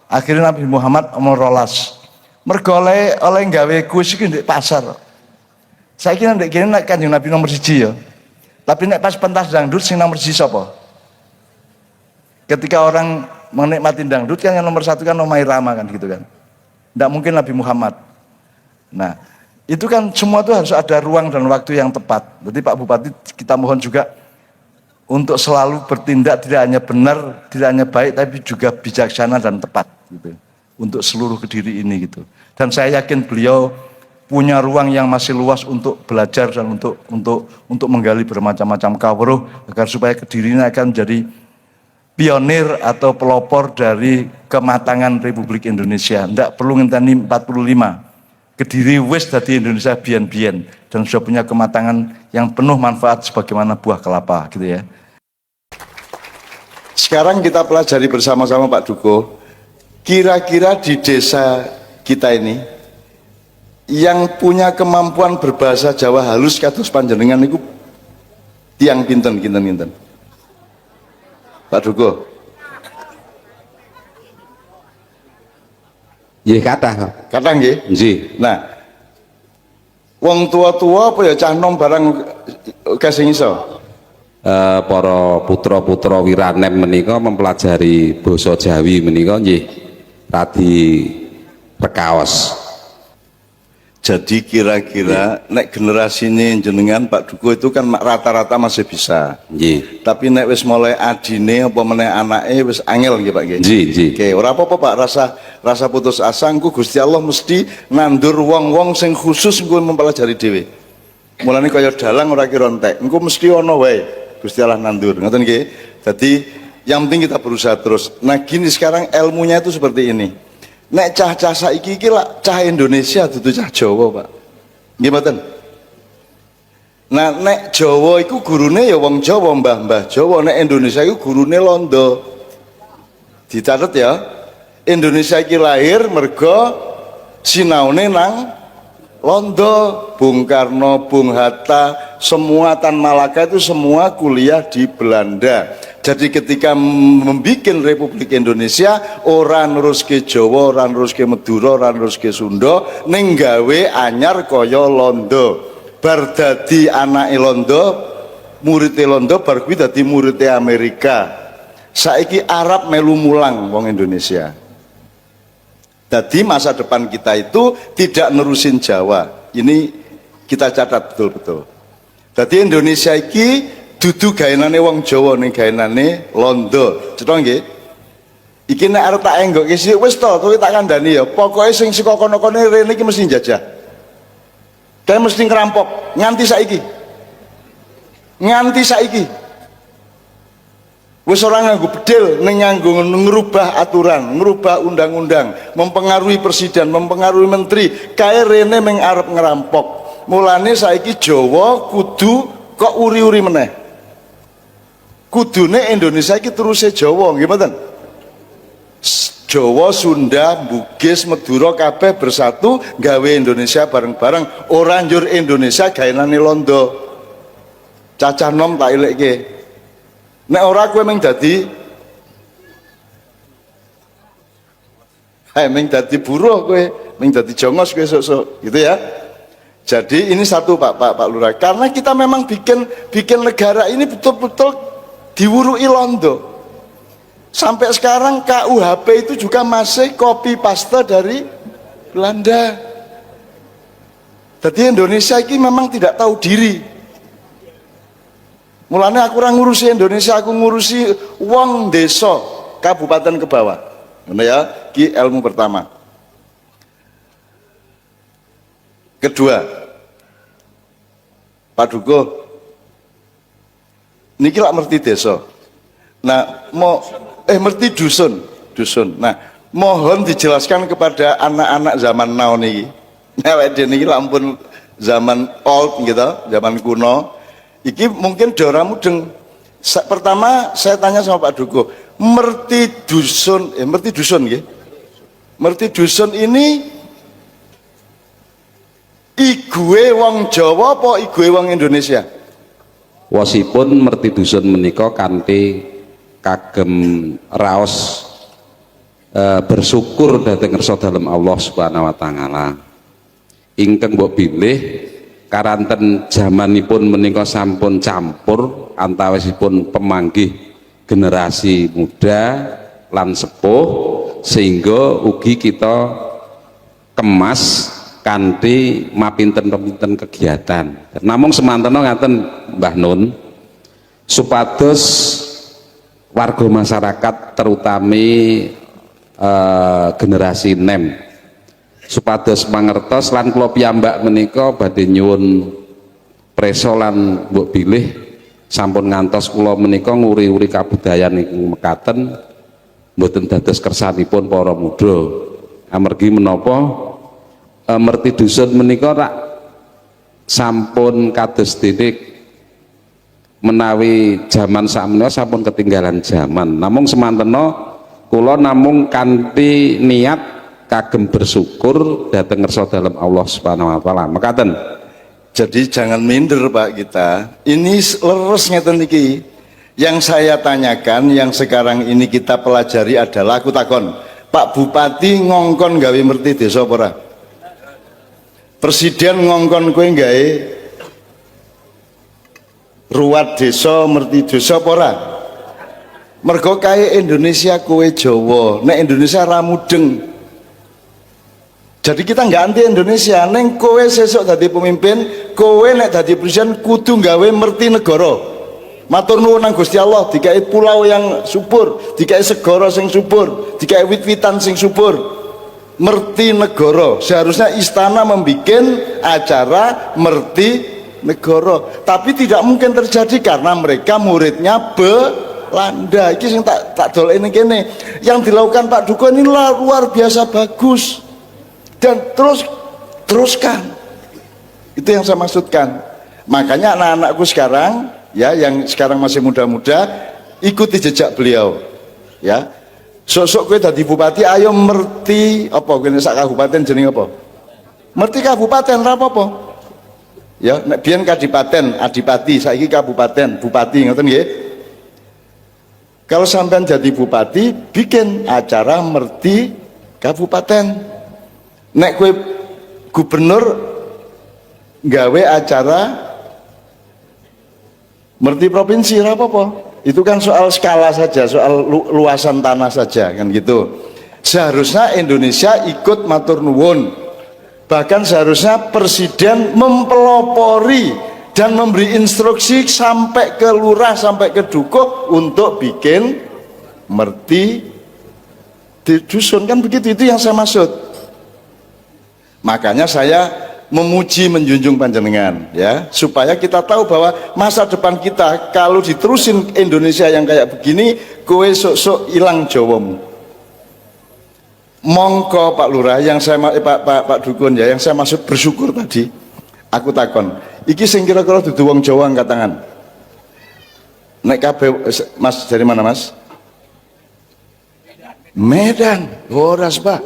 Akhirnya Nabi Muhammad nomor 12. Mergo oleh gawe kuis iki di pasar. Saiki nek kene nek Kanjeng Nabi nomor 1 ya. Tapi nek pas pentas dangdut sing nomor 1 sapa? Ketika orang menikmati dangdut kan yang nomor 1 kan Rhoma Irama kan gitu kan. Tidak mungkin Nabi Muhammad. Nah, itu kan semua itu harus ada ruang dan waktu yang tepat. Jadi Pak Bupati kita mohon juga untuk selalu bertindak tidak hanya benar, tidak hanya baik, tapi juga bijaksana dan tepat gitu. Untuk seluruh Kediri ini gitu. Dan saya yakin beliau punya ruang yang masih luas untuk belajar dan untuk menggali bermacam-macam kawruh agar supaya Kediri ini akan menjadi pionir atau pelopor dari kematangan Republik Indonesia. Tidak perlu ngenteni 45. Kediri wis dadi Indonesia biyen-biyen dan sudah punya kematangan yang penuh manfaat sebagaimana buah kelapa gitu ya. Sekarang kita pelajari bersama-sama Pak Duko. Kira-kira di desa kita ini yang punya kemampuan berbahasa Jawa halus kados panjenengan niku tiang pinten. Pak Duko. Nggih kathah. Kathah nggih? Nggih. Nah, wong tua-tua apa ya cah nom barang sing iso? Para putra-putra Wiranem menika mempelajari basa Jawi menika nggih radi rekaos. Jadi kira-kira nek generasinya jenengan Pak Duko itu kan rata-rata masih bisa. Nggih. Tapi nek wis mulai adine apa meneh anake wis angel nggih Pak nggih. Nggih. Oke, ora apa-apa Pak, rasa putus asa engko Gusti Allah mesti nandur wong-wong sing khusus engko mempelajari dhewe. Mulane kaya dalang ora kira entek, engko mesti ana wae Gusti Allah nandur. Ngoten nggih. Jadi yang penting kita berusaha terus. Nah, gini sekarang ilmunya itu seperti ini. Nek cah-cah saiki iki lak cah Indonesia dudu cah Jawa, Pak. Nggih mboten? Nah, nek Jawa iku gurune ya wong Jawa, mbah-mbah Jawa, nek Indonesia iku gurune Londo. Dicatet ya. Indonesia iki lahir mergo sinaune nang Londo, Bung Karno, Bung Hatta, semua Tan Malaka itu semua kuliah di Belanda. Jadi ketika membuat Republik Indonesia, orang neruske Jawa, orang neruske Madura, orang neruske Sunda, ning gawe anyar kaya Londo. Bar dadi anake Londo, muridé Londo bar kuwi dadi muridé Amerika. Saiki Arab melu mulang wong Indonesia. Jadi masa depan kita itu tidak nerusin Jawa. Ini kita catat betul-betul. Jadi Indonesia iki dudu gaenane wong Jawa ning gaenane Londo. Cetha nggih? Iki nek arep tak enggokke sik wis to, kowe tak kandhani ya. Pokoke sing saka kono-kono rene iki mesti njajah. Kae mesti ngerampok nganti saiki. Nganti saiki. Wis ora nganggo bedil ning nganggo ngerubah aturan, ngerubah undang-undang, mempengaruhi presiden, mempengaruhi menteri, kae rene meng arep ngerampok. Mulane saiki Jawa kudu kok uri-uri meneh. Kudune Indonesia iki teruse Jawa, nggih mboten? Jawa, Sunda, Bugis, Madura kabeh bersatu gawe Indonesia bareng-bareng. Ora njur Indonesia gaenane Londo. Cacah nom tak elekke. Nek ora kowe meng dadi meng dadi buruh kowe, meng dadi jongos kowe sok-sok, gitu ya. Jadi ini satu Pak Lurah. Karena kita memang bikin negara ini betul-betul diwurui Londo. Sampai sekarang KUHP itu juga masih copy paste dari Belanda. Jadi Indonesia ini memang tidak tahu diri. Mulanya aku orang ngurusi Indonesia, aku ngurusi wong desa kabupaten ke bawah. Ini ya, ki ilmu pertama. Kedua, Pak Duko, niki lak merti desa. Nah, merti dusun. Nah, mohon dijelaskan kepada anak-anak zaman now niki. Nah, niki lampun zaman old gitu, zaman kuno. Iki mungkin dora mudeng. Pertama saya tanya sama Pak Duko, merti dusun nggih. Merti dusun ini igue wong Jawa apa igue wong Indonesia? Wasipun merti dusun menika kanthi kagem raos bersyukur dhateng ngersa dalem Allah Subhanahu wa taala. Ingkang mbok bilih karanten jamanipun menika sampun campur antawisipun pemanggih generasi muda lan sepuh, sehingga ugi kita kemas kanthi mapinten-pinten kegiatan. Namung semantena ngaten Mbah Nun, supados warga masyarakat terutami generasi nem supados mangertos lan kula piyambak menika badhe nyuwun presa lan mbok bilih sampun ngantos kula menika nguri-uri kabudayan ingkang mekaten mboten dados kersanipun para muda. Amargi menapa merti dusun menika rak sampun kados dene menawi jaman sakmenika sampun ketinggalan jaman. Namung semantena kula namung kanthi niat kagem bersyukur dateng ngersa dalem Allah Subhanahu wa taala. Mekaten. Jadi jangan minder Pak kita. Ini leres ngeten niki. Yang saya tanyakan, yang sekarang ini kita pelajari adalah aku takon, Pak Bupati ngongkon gawe merti desa apa ora? Presiden ngongkon kowe gawe ruwat desa merti desa apa ora? Mergo kae Indonesia kowe Jawa, nek Indonesia ra mudeng. Jadi kita nggak anti Indonesia, neng kowe sesuk dadi pemimpin, kowe nek dadi presiden kudu gawe merti negara. Matur nuwun nang Gusti Allah, dikai pulau yang subur, dikai segara sing subur, dikai wit-witan sing subur. Merti negara. Seharusnya istana membuat acara merti negara. Tapi tidak mungkin terjadi karena mereka muridnya Belanda. Iki sing tak doleni kene. Yang dilakukan Pak Duko ini luar biasa bagus. Dan teruskan, itu yang saya maksudkan. Makanya anak-anakku sekarang ya, yang sekarang masih muda-muda, ikuti jejak beliau ya. Sosok kowe dadi bupati, ayo merti apa kene sak kabupaten jeneng apa? Merti kabupaten ra apa-apa. Ya, nek biyen kadipaten, adipati, saiki kabupaten, bupati ngoten nggih. Kalau sampean jadi bupati, bikin acara merti kabupaten. Nek kowe gubernur gawe acara merti provinsi ra apa-apa. Itu kan soal skala saja, soal luasan tanah saja kan gitu. Seharusnya Indonesia ikut matur nuwun. Bahkan seharusnya presiden mempelopori dan memberi instruksi sampai ke lurah, sampai ke dukuh untuk bikin merti di dusun, kan begitu. Itu yang saya maksud. Makanya saya memuji, menjunjung panjenengan, ya, supaya kita tahu bahwa masa depan kita kalau diterusin Indonesia yang kayak begini, kowe sok-sok ilang Jawamu. Mongko Pak Lurah, yang saya Pak Dukun ya, yang saya maksud bersyukur tadi, aku takon, iki sing kira-kira dudu wong Jawa angkat tangan. Nek kabeh Mas dari mana Mas? Medan. Horas Pak.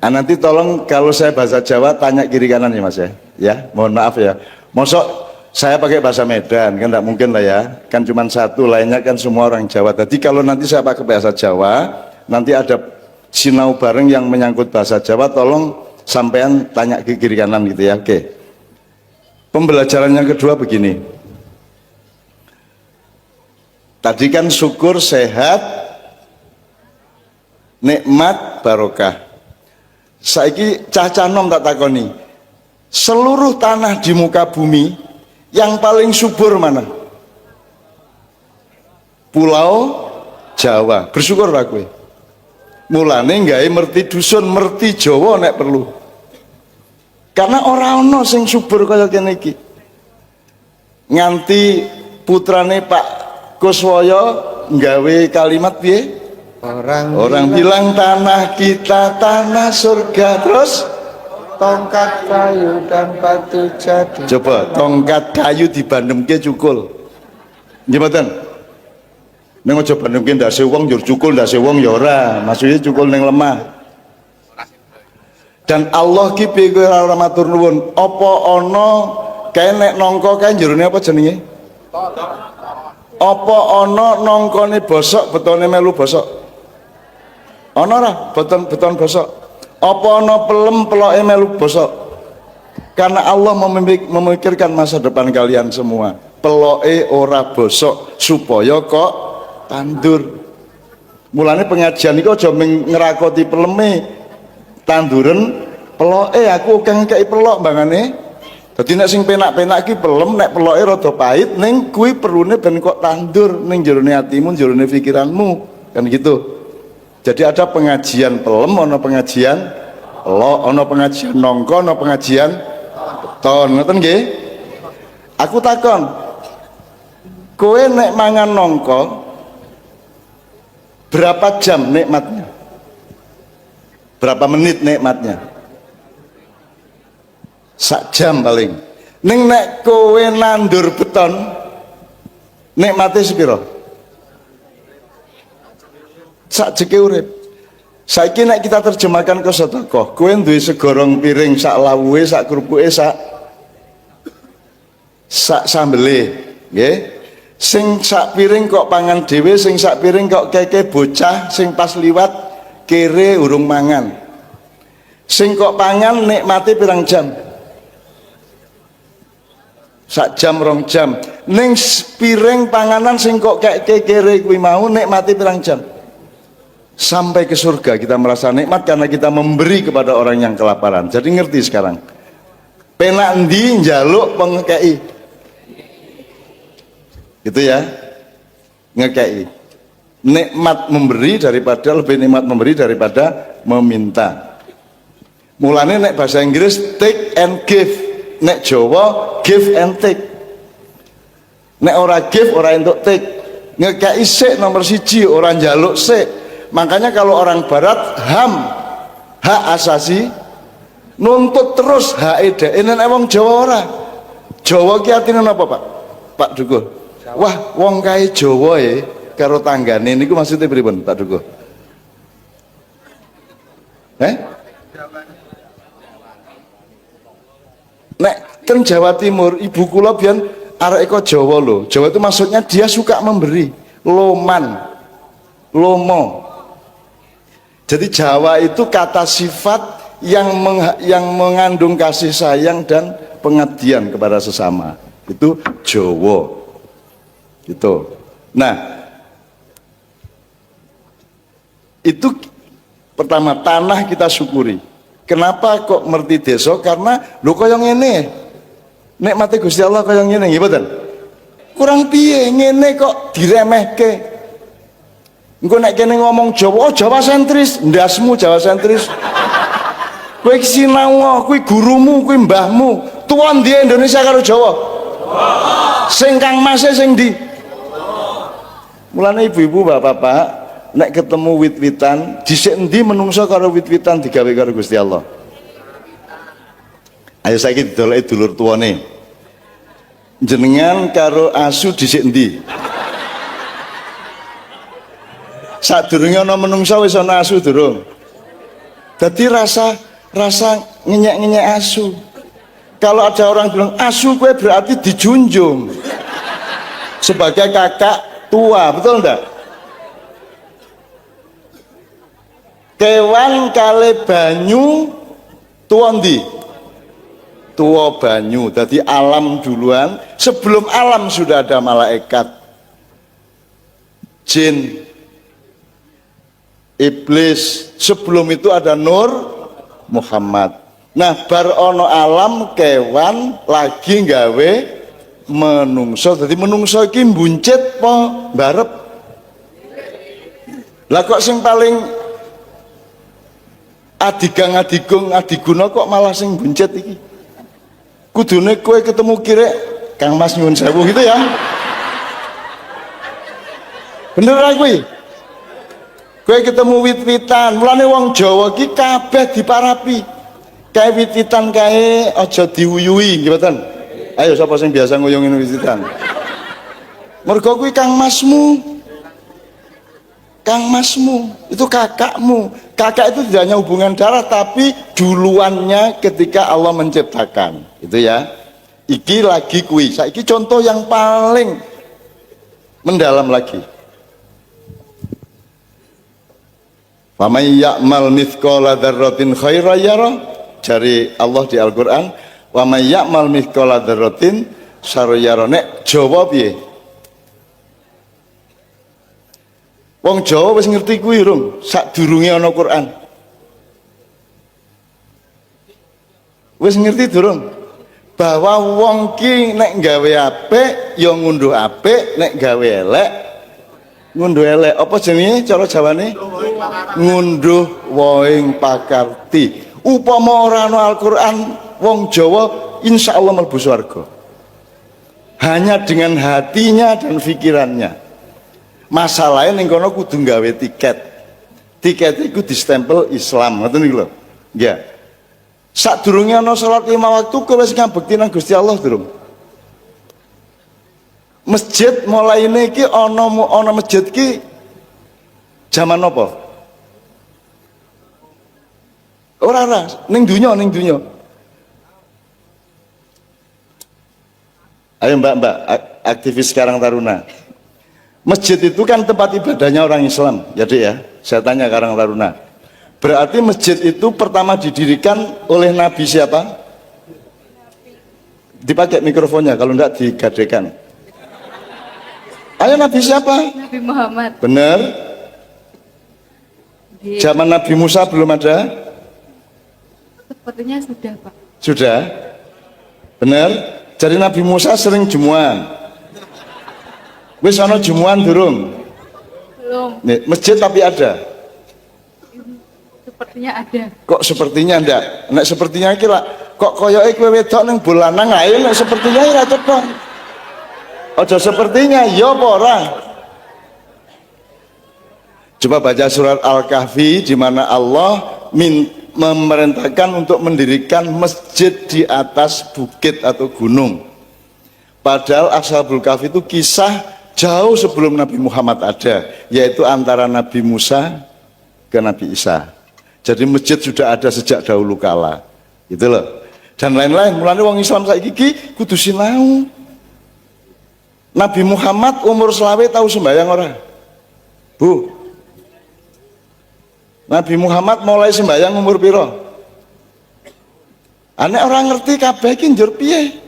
Nanti tolong kalau saya bahasa Jawa tanya kiri kanan ya Mas ya. Ya, mohon maaf ya. Mosok saya pakai bahasa Medan kan tidak mungkin lah ya. Kan cuma satu, lainnya kan semua orang Jawa. Jadi kalau nanti saya pakai bahasa Jawa, nanti ada sinau bareng yang menyangkut bahasa Jawa, tolong sampean tanya ke kiri kanan gitu ya. Oke. Pembelajaran yang kedua begini. Tadi kan syukur, sehat, nikmat, barokah. Saiki cah nom tak takoni. Seluruh tanah di muka bumi yang paling subur mana? Pulau Jawa. Bersyukur Pak kowe. Mulane gawe merti dusun, merti Jawa nek perlu. Karena orang ono sing subur kaya kene iki. Nganti putrane Pak Kuswoyo nggawe kalimat piye? Orang bilang tanah kita tanah surga, terus tongkat kayu dan batu jadi. Coba tongkat kayu dibandemke cukul. Nggih mboten? Ning aja bandemke ndase wong njur cukul ndase wong ya ora, maksudnya cukul ning lemah. Dan Allah ki piye kowe ora matur nuwun, apa ana kae nek nangka kae jerone apa jenenge? Apa ana nangkane bosok betone melu bosok? Ana ora beton bosok? Apa ana pelem peloke melu bosok? Karena Allah memikirkan masa depan kalian semua. Peloke ora bosok supaya kok tandur. Mulane pengajian iku aja ngrakoti peleme, tanduren peloke. Aku kang ngekeki pelok bangane. Dadi nek sing penak-penak iki pelem, nek peloke rada pahit ning kuwi perlune ben kok tandur ning jerone atimu, jerone pikiranmu, kan gitu. Jadi ada pengajian pelem, ana pengajian pelok, ana pengajian nongko, ana pengajian beton, ngoten nggih. Aku takon, kowe nek mangan nongko berapa jam nikmatnya? Berapa menit nikmatnya? Sak jam paling. Ning nek kowe nandur beton nikmate sepiro? Sak jeke urip. Saiki nek kita terjemahkan ke sedekah, kowe duwe segorong piring sak lawuhe, sak krupuke, sak sambele, nggih. Sing sak piring kok pangan dhewe, sing sak piring kok keke bocah sing pas liwat kere urung mangan. Sing kok pangan nikmati pirang jam? Sak jam rong jam. Ning piring panganan sing kok keke kere kuwi mau nikmati pirang jam? Sampai ke surga kita merasa nikmat karena kita memberi kepada orang yang kelaparan. Jadi ngerti sekarang. Penak endi njaluk pengekei. Gitu ya, ngekei. Nikmat memberi daripada, lebih nikmat memberi daripada meminta. Mulane nek bahasa Inggris take and give, nek Jawa give and take. Nek ora give ora entuk take. Ngekei sik nomor siji, orang njaluk sik. Makanya kalau orang Barat hak asasi nuntut terus hak ide. Nek wong Jawa ora. Jawa ki artine napa Pak? Pak Dukuh. Wah, wong kae Jawa karo tanggane niku maksudnya pripun, Pak Dukuh? Teng Jawa Timur, ibu kula biyen arek eko Jawa lho. Jawa itu maksudnya dia suka memberi, loman, lomo. Jadi Jawa itu kata sifat yang mengandung kasih sayang dan pengabdian kepada sesama. Itu Jawa. Gitu. Nah, itu pertama tanah kita syukuri. Kenapa kok merti desa? Karena lho kaya ngene. Nek mati Gusti Allah kaya ngene nggih mboten? Kurang piye ngene kok diremehke. Engko nek kene ngomong Jawa, oh Jawa sentris, ndasmu Jawa sentris. Kowe iki sinau, kuwi gurumu, kuwi mbahmu. Tuan ndi Indonesia karo Jawa? Sing kang mase sing ndi? Mulane ibu-ibu, bapak-bapak, nek ketemu wit-witan, dhisik endi menungso karo wit-witan digawe karo Gusti Allah? Ayo saiki didoloki dulur tuane. Jenengan karo asu dhisik endi? Sadurunge ana menungso wis ana asu durung. Dadi rasa ngenyek-ngenyek asu. Kalau ada orang bilang asu kue berarti dijunjung sebagai kakak tua, betul enggak? Kewan kale banyu tua ndi? Tua banyu. Jadi alam duluan, sebelum alam sudah ada malaikat, jin, iblis, sebelum itu ada Nur Muhammad. Nah, bar ono alam kewan lagi gawe menungso. Jadi menungso iki mbuncit po barep. Lah kok sing paling adigang adiguna kok malah sing buncit iki? Kudune kowe ketemu kirek Kang Mas nyuwun sewu gitu ya. Bener ra kuwi? Kowe ketemu wit-witan, mulane wong Jawa iki kabeh diparapi. Kae wit-witan kae aja diuyui, nggih mboten? Ayo sapa sing biasa nguyungin wit-witan? Mergo kuwi Kang Masmu. Kang Masmu, itu kakakmu. Kakak itu tidak hanya hubungan darah, tapi duluannya ketika Allah menciptakan. Itu ya. Iki lagi kuwi. Saiki contoh yang paling mendalam lagi. Faman ya'mal mithqala dzarratin khairan yarah. Dari Allah di Al-Qur'an, wa may ya'mal mithqala dzarratin syarran yarah. Nek Jawa piye? Wong Jawa wis ngerti kuwi rung, sadurunge ana Quran. Wis ngerti durung? Bahwa wong ki nek gawe apik ya ngunduh apik, nek gawe elek ngunduh elek. Apa jenenge cara Jawane? Ngunduh woing pakarti. Upama ora ana Al-Qur'an, wong Jawa insyaallah mlebu swarga. Hanya dengan hatinya dan pikirannya. Masalahnya ning kono kudu gawe tiket. Tiket iku distempel Islam, ngoten niku lho. Nggih. Sadurunge ana salat 5 waktu kowe wis ngabekti nang Gusti Allah durung? Masjid mulaine iki ana masjid ki zaman apa? Ora ning dunya. Ayo mbak aktivis Karang Taruna. Masjid itu kan tempat ibadahnya orang Islam, jadi ya. Saya tanya Karang Taruna. Berarti masjid itu pertama didirikan oleh Nabi siapa? Dipakai mikrofonnya, kalau enggak digadekan. Ayo Nabi siapa? Nabi Muhammad. Benar. Zaman Nabi Musa belum ada? Sepertinya sudah, Pak. Sudah? Benar? Jadi Nabi Musa sering jumuan. Wis ana jumuan durung? Belum. Nih, masjid tapi ada. Sepertinya ada. Kok sepertinya ndak? Nek sepertinya iki lah kok koyoke kowe wedok ning bolanang ae nek sepertinya ora cocok. Aja sepertinya ya apa ora? Coba baca surat Al-Kahfi di mana Allah memerintahkan untuk mendirikan masjid di atas bukit atau gunung. Padahal Ashabul Kahfi itu kisah jauh sebelum Nabi Muhammad ada, yaitu antara Nabi Musa ke Nabi Isa. Jadi masjid sudah ada sejak dahulu kala. Gitu loh. dan lain-lain. Mulane wong Islam saiki iki kudu sinau. Nabi Muhammad umur selawe tahu sembahyang ora? Bu. Nabi Muhammad mulai sembahyang umur piro? Nek orang ngerti kabeh iki njur piye?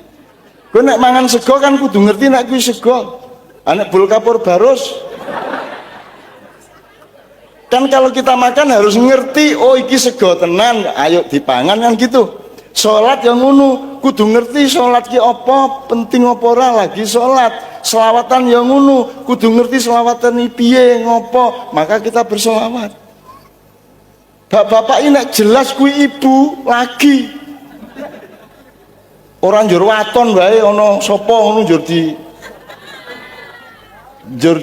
Kowe nek mangan sego kan kudu ngerti nek kuwi sego. Nek bul kapur barus. Kan kalau kita makan harus ngerti, oh iki sego tenan, ayo dipangan kan gitu. Salat yang ngono, kudu ngerti salat ki apa, penting apa ora lagi salat. Selawatan yang ngono, kudu ngerti selawatan iki piye, ngopo, maka kita berselawat. Bapak ini jelas kuwi ibu lagi. Orang njur waton wae ana sapa ngono njur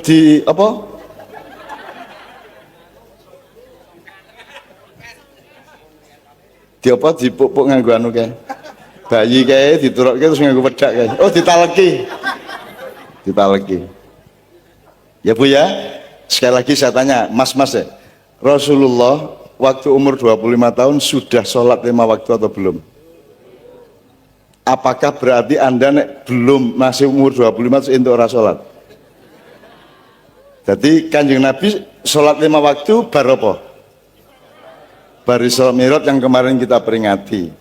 di apa? Di apa dipupuk nganggo anu kae. Bayi kae diturukke terus nganggo wedak kae. Oh ditaleki. Ditaleki. Ya Bu ya. Sekali lagi saya tanya, Mas-mas ya. Rasulullah waktu umur 25 tahun sudah sholat 5 waktu atau belum? Apakah berarti Anda nek belum masih umur 25 terus entuk ora sholat? Jadi Kanjeng Nabi sholat 5 waktu bar apa? Bar Isra Mi'raj yang kemarin kita peringati.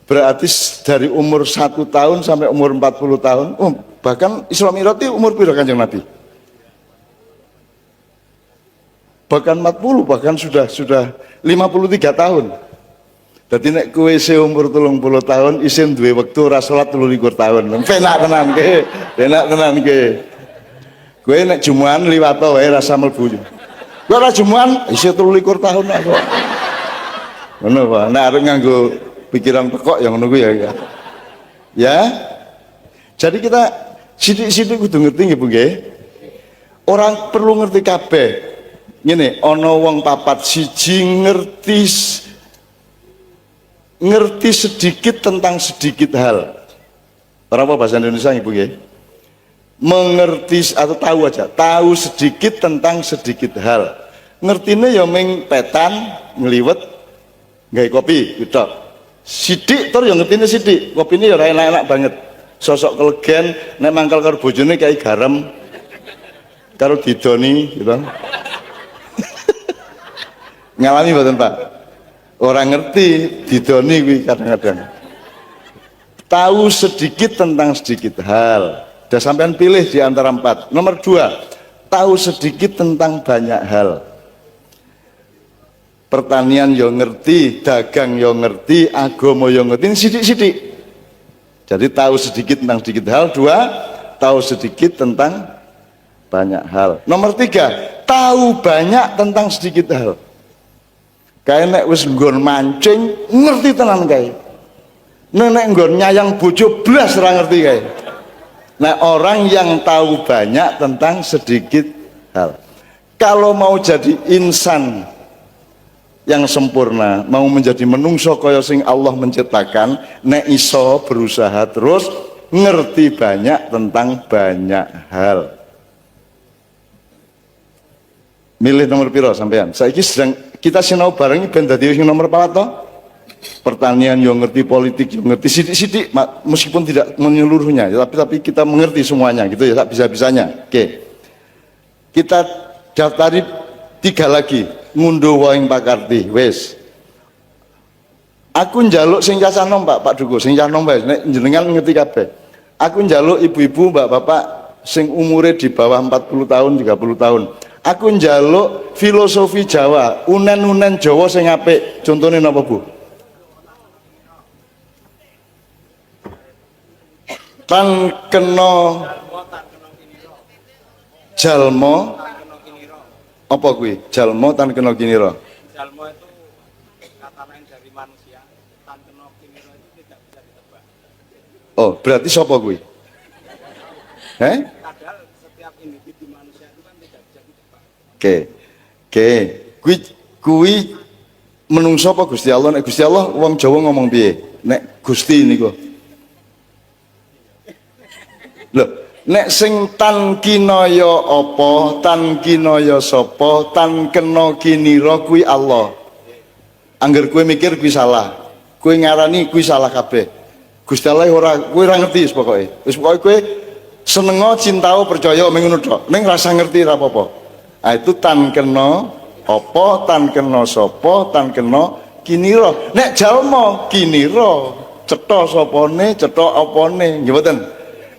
Berarti dari umur 1 tahun sampai umur 40 tahun. Bahkan Isra Mi'raj itu umur piro Kanjeng Nabi? Bahkan 40, bahkan sudah 53 tahun. Jadi nek kowe isih umur 30 tahun isin duwe wektu ora salat 23 tahun. Penak tenan ke. Penak tenan ke. Kowe nek Jumuan liwat wae rasa mlebu. Kowe ora Jumuan isih 23 tahun aku. Ngono Pak, nek arep nganggo pikiran pekok yang ngono kuwi ya. Ya. Jadi kita sithik-sithik kudu ngerti nggih Bu nggih. Orang perlu ngerti kabeh. Ngene, ana wong papat siji ngerti sedikit tentang sedikit hal. Berapa bahasa Indonesia Ibu nggih? Mengerti atau tahu aja, tahu sedikit tentang sedikit hal. Ngertine ya ming petan ngliwet gawe kopi gitu. Sidik terus yang ngertine sidik. Kopine ya ora enak-enak banget. Sosok kelegen nek mangkal karo bojone kayak garam karo didoni gitu. Ngalami mboten Pak? Orang ngerti didoni kuwi kadang-kadang. Tahu sedikit tentang sedikit hal. Udah sampean pilih di antara 4. Nomor 2, tahu sedikit tentang banyak hal. Pertanian yo ngerti, dagang yo ngerti, agama yo ngerti, sidik-sidik. Jadi tahu sedikit tentang sedikit hal. 2, tahu sedikit tentang banyak hal. Nomor 3, tahu banyak tentang sedikit hal. Kayak nek wis nggon mancing ngerti tenan kae. Nek nggon nyayang bojo blas ora ngerti kae. Nah, orang yang tahu banyak tentang sedikit hal. Kalau mau jadi insan yang sempurna, mau menjadi menungso kaya sing Allah menciptakan, nek iso berusaha terus ngerti banyak tentang banyak hal. Milih nomor piro sampean? Saiki sedang kita sinau bareng ben dadi sing nomor 4 to. Pertanian yo ngerti, politik yo ngerti, sidik-sidik meskipun tidak menyeluruhnya, tapi kita mengerti semuanya gitu ya, bisa-bisanya. Oke. Kita daftari 3 lagi. Ngunduh waing pakarti wis. Aku njaluk sing cacah nom Pak Duko, sing cacah nom wae nek jenengan ngerti kabeh. Aku njaluk ibu-ibu, Bapak sing umure di bawah 40 tahun, 30 tahun. Aku njaluk filosofi Jawa, unen-unen Jawa sing apik. Contone napa, Bu? Tan kena jalma apa kuwi? Jalma tan kena kinira. Jalma itu kata lain dari manusia, tan kena kinira itu tidak bisa ditebak. Oh, berarti sapa kuwi? Padahal setiap individu manusia itu kan tidak bisa ditebak. Oke. Kuwi menungso apa Gusti Allah? Nek Gusti Allah wong Jawa ngomong piye? Nek Gusti niku. Loh, nek sing tan kinaya apa, tan kinaya sapa, tan kena kinira kuwi Allah. Angger kowe mikir kuwi salah. Kowe ngarani kuwi salah kabeh. Gusti Allah ora kowe ora ngerti wis pokoke. Wis pokoke kowe senengo cintao percaya mengono tok. Ning rasa ngerti ra apa-apa. Ah itu tan kena apa, tan kena sapa, tan kena kinira. Nek jalma kinira, cetha sapane, cetha apane, nggih mboten.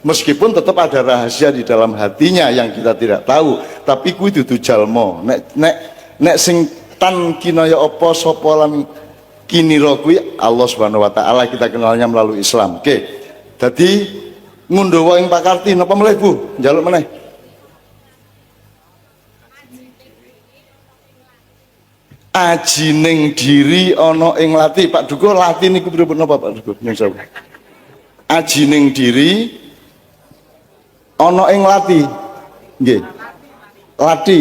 Meskipun tetap ada rahasia di dalam hatinya yang kita tidak tahu, tapi kuwi dudu jalma. Nek sing tan kinaya apa sapa lan kinira kuwi Allah Subhanahu wa taala, kita kenalnya melalui Islam. Oke. Dadi ngunduh ing pakarti napa melih Bu? Njaluk meneh. Ajining diri ana ing lati. Pak Dukuh, lati niku pripun napa Pak Dukuh? Nyun sewu. Ajining diri ana ing lati. Nggih. Lati.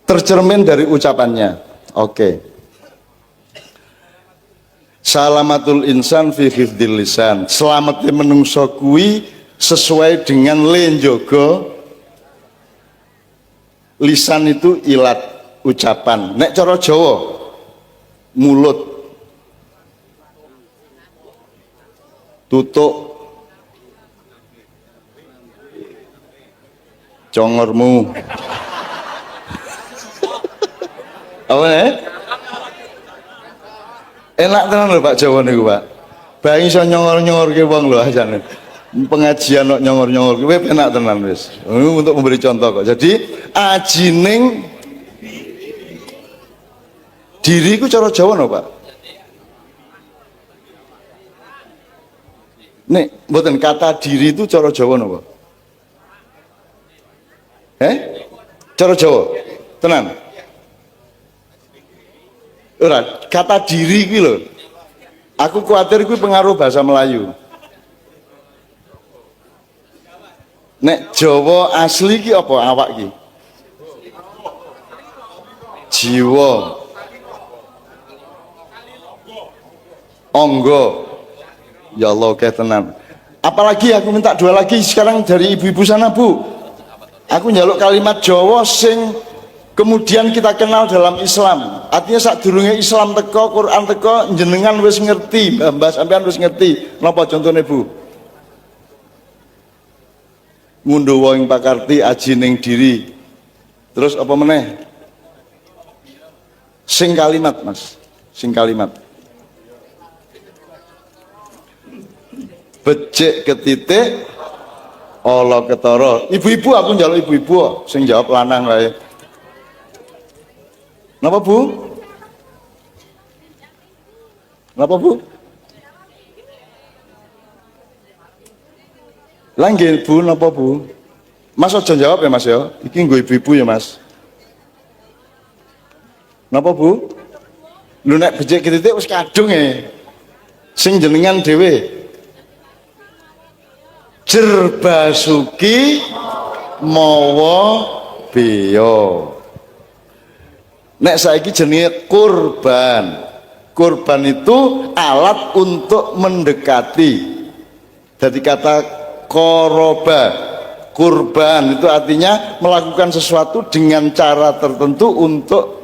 Tercermin dari ucapannya. Oke. Salamatul insan fi hifdzil lisan. Selamatnya menungso kuwi sesuai dengan lenjogo lisan itu ilat ucapan. Nek cara Jawa mulut, tutuk, congormu. Apa ya? Enak tenan lho Pak Jawa niku Pak. Bang iso nyongor-nyongorke wong lho ajane. Pengajian kok nyongor-nyongor kuwi enak tenan wis. Untuk memberi contoh kok. Jadi ajining diri ku cara Jawa no Pak. Nek mboten kata diri itu cara Jawa no Pak. Cara Jawa. Tenan. Ora, kata diri iki lho. Aku khawatir kuwi pengaruh bahasa Melayu. Nek Jawa asli ki apa awak ki? Jiwa. Onggo. Ya Allah kayak tenan. Apalagi aku minta dua lagi sekarang dari ibu-ibu sana Bu. Aku njaluk kalimat Jawa sing kemudian kita kenal dalam Islam. Artinya sadurunge Islam teko, Quran teko, jenengan wis ngerti, Mbah sampean wis ngerti. Napa contohnya Bu? Ngunduh ing pakarti ajining diri. Terus apa meneh? Sing kalimat Mas, sing kalimat. Becik ketitik Allah ketara. Ibu-ibu aku njaluk ibu-ibu sing jawab lanang wae. Napa Bu? Napa Bu? Langgil Bu, napa Bu? Mas aja jawab ya Mas ya. Iki nggo ibu-ibu ya Mas. Napa Bu? Lu nek becik ketitik wis kadung e. Sing jenengan dhewe. Jerbasuki mawa beya. Nek saiki jenenge kurban. Kurban itu alat untuk mendekati. Jadi kata koroba, kurban itu artinya melakukan sesuatu dengan cara tertentu untuk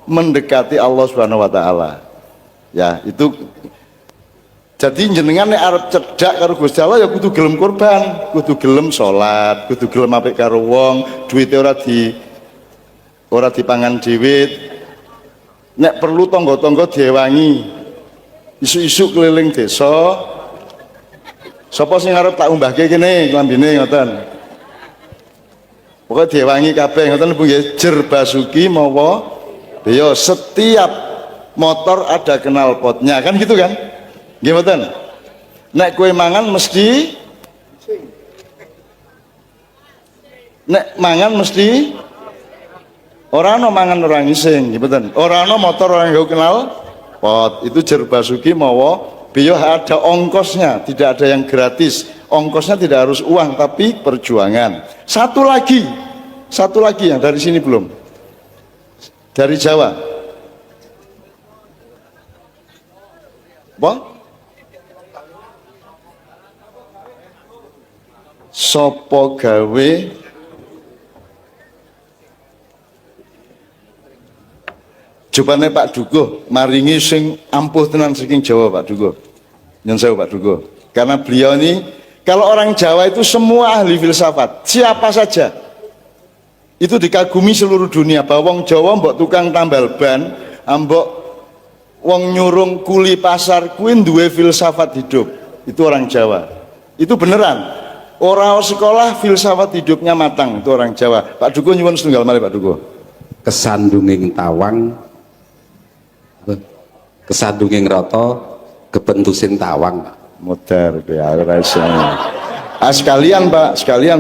mendekati Allah Subhanahu wa taala. Ya, itu jadi jenengan nek arep cedhak karo Gusti Allah ya kudu gelem kurban, kudu gelem salat, kudu gelem apik karo wong, duwite ora dipangan dhewe. Nek perlu tangga-tangga diewangi. Isu-isu keliling desa. Sapa sing arep tak umbahke kene klambine ngoten. Pokoke diewangi kabeh ngoten Bu nggih. Jerbasuki mawa beya. Setiap motor ada knalpotnya kan gitu kan? Nggih mboten? Nek kowe mangan mesti orang no mangan orang ising, gitu kan? Orang no motor orang gak kenal pot. Itu jerbasuki mawa beya ada ongkosnya, tidak ada yang gratis. Ongkosnya tidak harus uang tapi perjuangan. Satu lagi yang dari sini belum. Dari Jawa. Apa? Sopo gawe Jobane Pak Dukuh maringi sing ampuh tenan saking Jawa Pak Dukuh. Nyun sewu Pak Dukuh. Karena beliau ini, kalau orang Jawa itu semua ahli filsafat, siapa saja itu dikagumi seluruh dunia. Bahwa wong Jawa mbok tukang tambal ban, mbok wong nyurung kuli pasar kuwi duwe filsafat hidup. Itu orang Jawa. Itu beneran. Orang sekolah filsafat hidupnya matang, itu orang Jawa. Pak Dukuh nyuwun setunggal malih Pak Dukuh. Kesandunging tawang, kesandunging rata, kebentusin tawang. Modar ya rasanya. Sekalian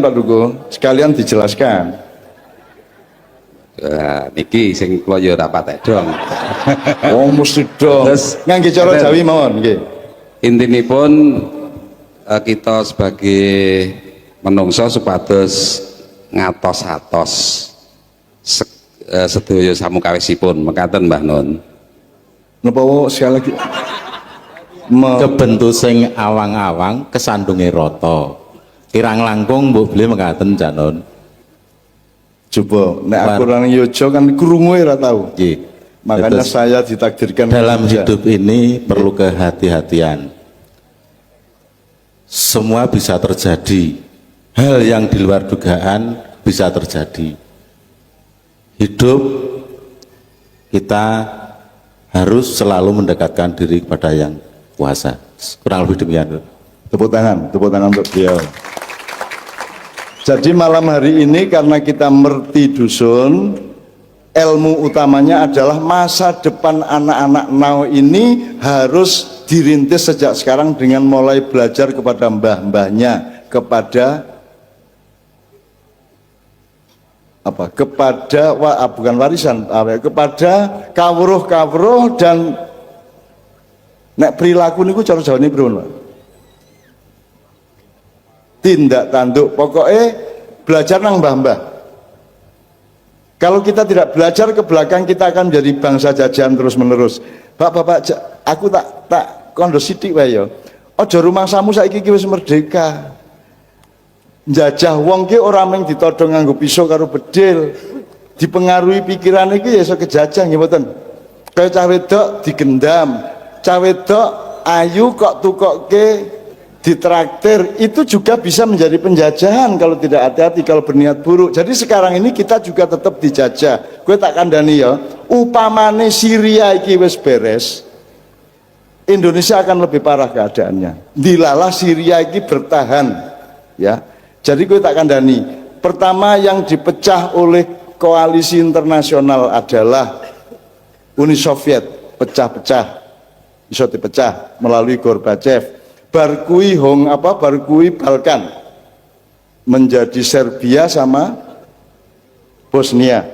Pak Dukuh, sekalian dijelaskan. Niki sing kula ya ora patek dong. Oh mesti dong. Terus, ngangge cara Jawi mawon nggih. Intinipun kita sebagai menungso supados ngatos-atos sedaya samukawisipun mekaten Mbah Nun. Napa sekali lagi? Kebentu sing awang-awang kesandunge rata. Kirang langkung mbok beli mekaten Janon. Coba nek aku orang Yojo kan krungu ora tahu. Nggih. Makanya Terus, saya ditakdirkan dalam kerja. hidup ini perlu kehati-hatian. Semua bisa terjadi. Hal yang di luar dugaan bisa terjadi. Hidup kita harus selalu mendekatkan diri kepada yang kuasa. Kurang lebih demikian. Tepuk tangan untuk beliau. Jadi malam hari ini karena kita merti dusun, ilmu utamanya adalah masa depan anak-anak now ini harus dirintis sejak sekarang dengan mulai belajar kepada mbah-mbahnya, kepada apa? Kepada bukan warisan, kepada kawruh-kawruh dan nek perilaku niku cara Jawane pripun? Tindak tanduk, pokoknya belajar nang mbah-mbah. Kalau kita tidak belajar ke belakang, kita akan menjadi bangsa jajahan terus menerus. Bapak, aku tak kondo sithik wae ya. Aja rumangsamu saiki iki wis merdeka. Njajah wong ki ora mung ditodong nganggo pisau karo bedil. Dipengaruhi pikiran iki ya iso kejajah nggih mboten. Kaya cah wedok digendam, cah wedok ayu kok tukokke ditraktir, itu juga bisa menjadi penjajahan kalau tidak hati-hati, kalau berniat buruk. Jadi sekarang ini kita juga tetap dijajah. Gue tak kandani ya, upamane Syria iki wis beres, Indonesia akan lebih parah keadaannya. Dilalah Syria iki bertahan, ya. Jadi gue tak kandani. Pertama yang dipecah oleh koalisi internasional adalah Uni Soviet, pecah-pecah, bisa dipecah melalui Gorbachev. Barkui Balkan menjadi Serbia sama Bosnia,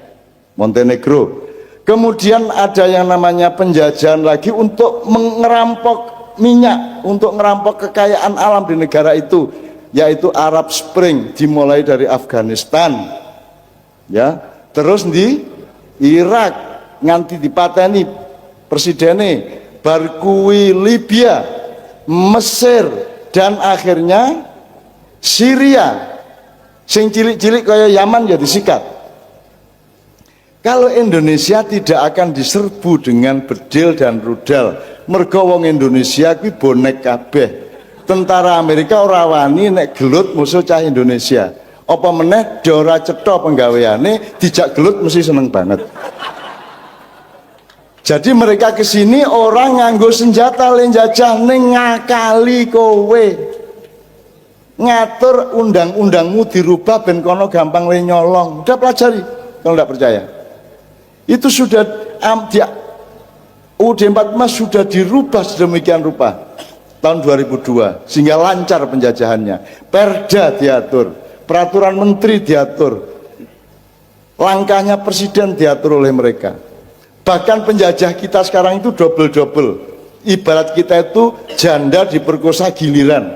Montenegro. Kemudian ada yang namanya penjajahan lagi untuk merampok minyak, untuk merampok kekayaan alam di negara itu, yaitu Arab Spring, dimulai dari Afghanistan, ya, terus di Irak nganti dipateni presidennya, barkui Libya, Mesir, dan akhirnya Syria, sing cilik-cilik kaya Yaman ya disikat. Kalau Indonesia tidak akan diserbu dengan bedil dan rudal, mergo wong Indonesia kuwi bonek kabeh. Tentara Amerika ora wani nek gelut musuh cah Indonesia. Apa meneh ora cetha penggaweane, dijak gelut mesti seneng banget. Jadi mereka kesini orang nganggo senjata lenjajah ning ngakali kowe. Ngatur undang-undangmu dirubah ben kono gampang le nyolong. Udah pelajari kalau tidak percaya. Itu sudah UUD 45 sudah dirubah sedemikian rupa tahun 2002 sehingga lancar penjajahannya. Perda diatur, peraturan menteri diatur, langkahnya presiden diatur oleh mereka. Bahkan penjajah kita sekarang itu double-double. Ibarat kita itu janda diperkosa giliran.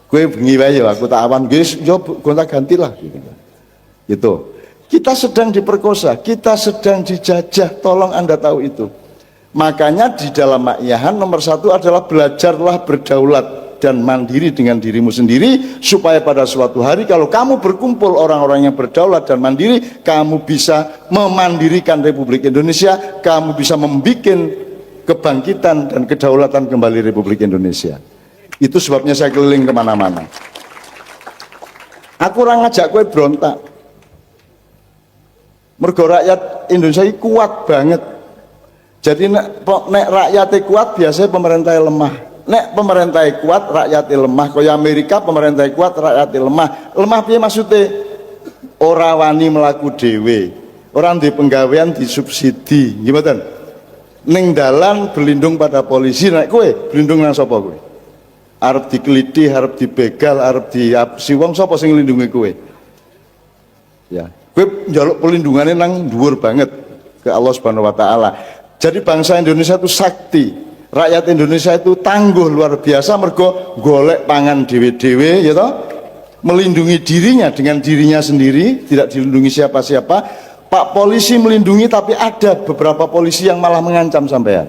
Gue bengi wae ya, aku tak awan, guys, yo gonta gantilah gitu. Kita sedang diperkosa, kita sedang dijajah, tolong Anda tahu itu. Makanya di dalam makyahan nomor 1 adalah belajarlah berdaulat. dan mandiri dengan dirimu sendiri, supaya pada suatu hari kalau kamu berkumpul orang-orang yang berdaulat dan mandiri, kamu bisa memandirikan Republik Indonesia, kamu bisa membuat kebangkitan dan kedaulatan kembali Republik Indonesia. Itu sebabnya saya keliling kemana-mana. Aku orang ngajak kowe berontak. Mergo rakyat Indonesia ini kuat banget. Jadi nek rakyatnya kuat, biasanya pemerintahnya lemah. Nek pemerintahnya kuat, rakyatnya lemah. Kaya Amerika pemerintahnya kuat, rakyatnya lemah. Lemah piye maksudnya? Ora wani melaku dhewe. Orang di penggawean disubsidi, gimana? Ning dalan berlindung pada polisi, nek kowe berlindung nang sapa kowe? Arep dikeliti, arep dibegal, arep diapsi wong, sapa sing nglindungi kowe? Ya, kowe njaluk pelindungannya nang dhuwur banget ke Allah Subhanahu wa taala. Jadi bangsa Indonesia itu sakti, rakyat Indonesia itu tangguh luar biasa mergo golek pangan dhewe-dhewe ya toh, melindungi dirinya dengan dirinya sendiri, tidak dilindungi siapa-siapa. Pak polisi melindungi, tapi ada beberapa polisi yang malah mengancam sampean.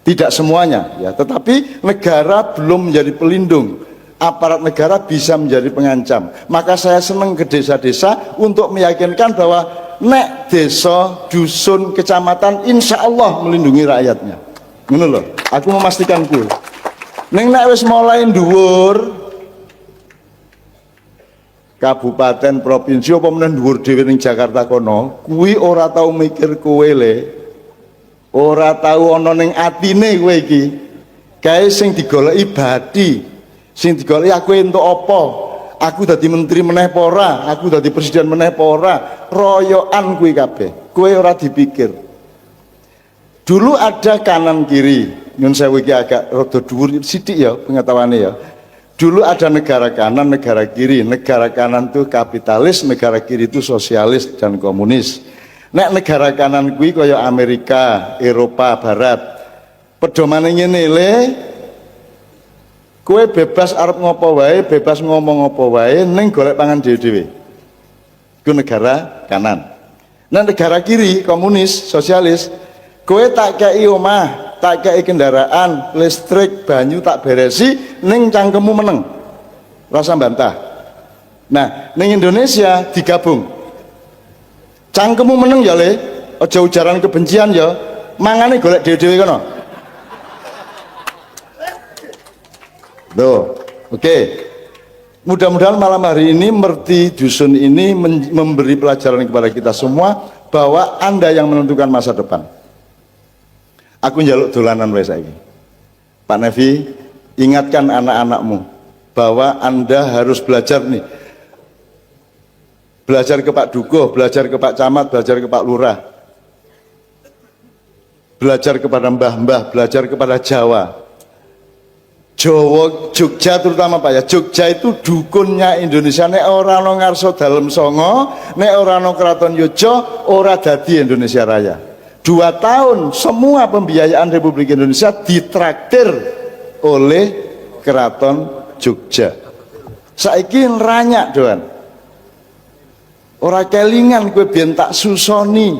Tidak semuanya ya, tetapi negara belum menjadi pelindung. Aparat negara bisa menjadi pengancam. Maka saya senang ke desa-desa untuk meyakinkan bahwa nek desa, dusun, kecamatan insya Allah melindungi rakyatnya. Ngono loh, aku memastikan kuwi. Ning nek wis mulai dhuwur kabupaten, provinsi apa meneh dhuwur dhewe ning Jakarta kono, kuwi ora tau mikir kowe le. Ora tau ana ning atine kowe iki. Kae sing digoleki bati. Sing digoleki aku entuk apa? Aku dadi menteri meneh apa ora? Aku dadi presiden meneh apa ora? Royokan kuwi kabeh. Kowe ora dipikir. Dulu ada kanan kiri. Nyun sewu iki agak rada dhuwur sithik ya pengetahuane ya. Dulu ada negara kanan, negara kiri. Negara kanan itu kapitalis, negara kiri itu sosialis dan komunis. Nek negara kanan kuwi kaya Amerika, Eropa Barat. Pedomane ngene le, kowe bebas arep ngopo wae, bebas ngomong apa wae, ning golek pangan dhewe-dhewe. Iku negara kanan. Nah negara kiri, komunis, sosialis, kowe tak kei omah, tak kei kendaraan, listrik, banyu tak beresi, ning cangkemmu meneng. Rasa bantah. Nah, ning Indonesia digabung. Cangkemmu meneng ya le, aja ujaran kebencian ya, mangane golek dhewe-dhewe kono. Loh, oke. Mudah-mudahan malam hari ini Merti Dusun ini memberi pelajaran kepada kita semua bahwa Anda yang menentukan masa depan. Aku njaluk dolanan wae saiki. Pak Nevi, ingatkan anak-anakmu bahwa Anda harus belajar nih. Belajar ke Pak Dukuh, belajar ke Pak Camat, belajar ke Pak Lurah. Belajar kepada mbah-mbah, belajar kepada Jawa. Jawa, Jogja terutama Pak ya, Jogja itu dukunnya Indonesia. Nek ora ana ngarsa dalem songo, nek ora ana kraton Yojo, ora dadi Indonesia Raya. 2 tahun semua pembiayaan Republik Indonesia ditraktir oleh Keraton Jogja. Saiki nranyak doan. Ora kelingan kowe biyen tak susoni.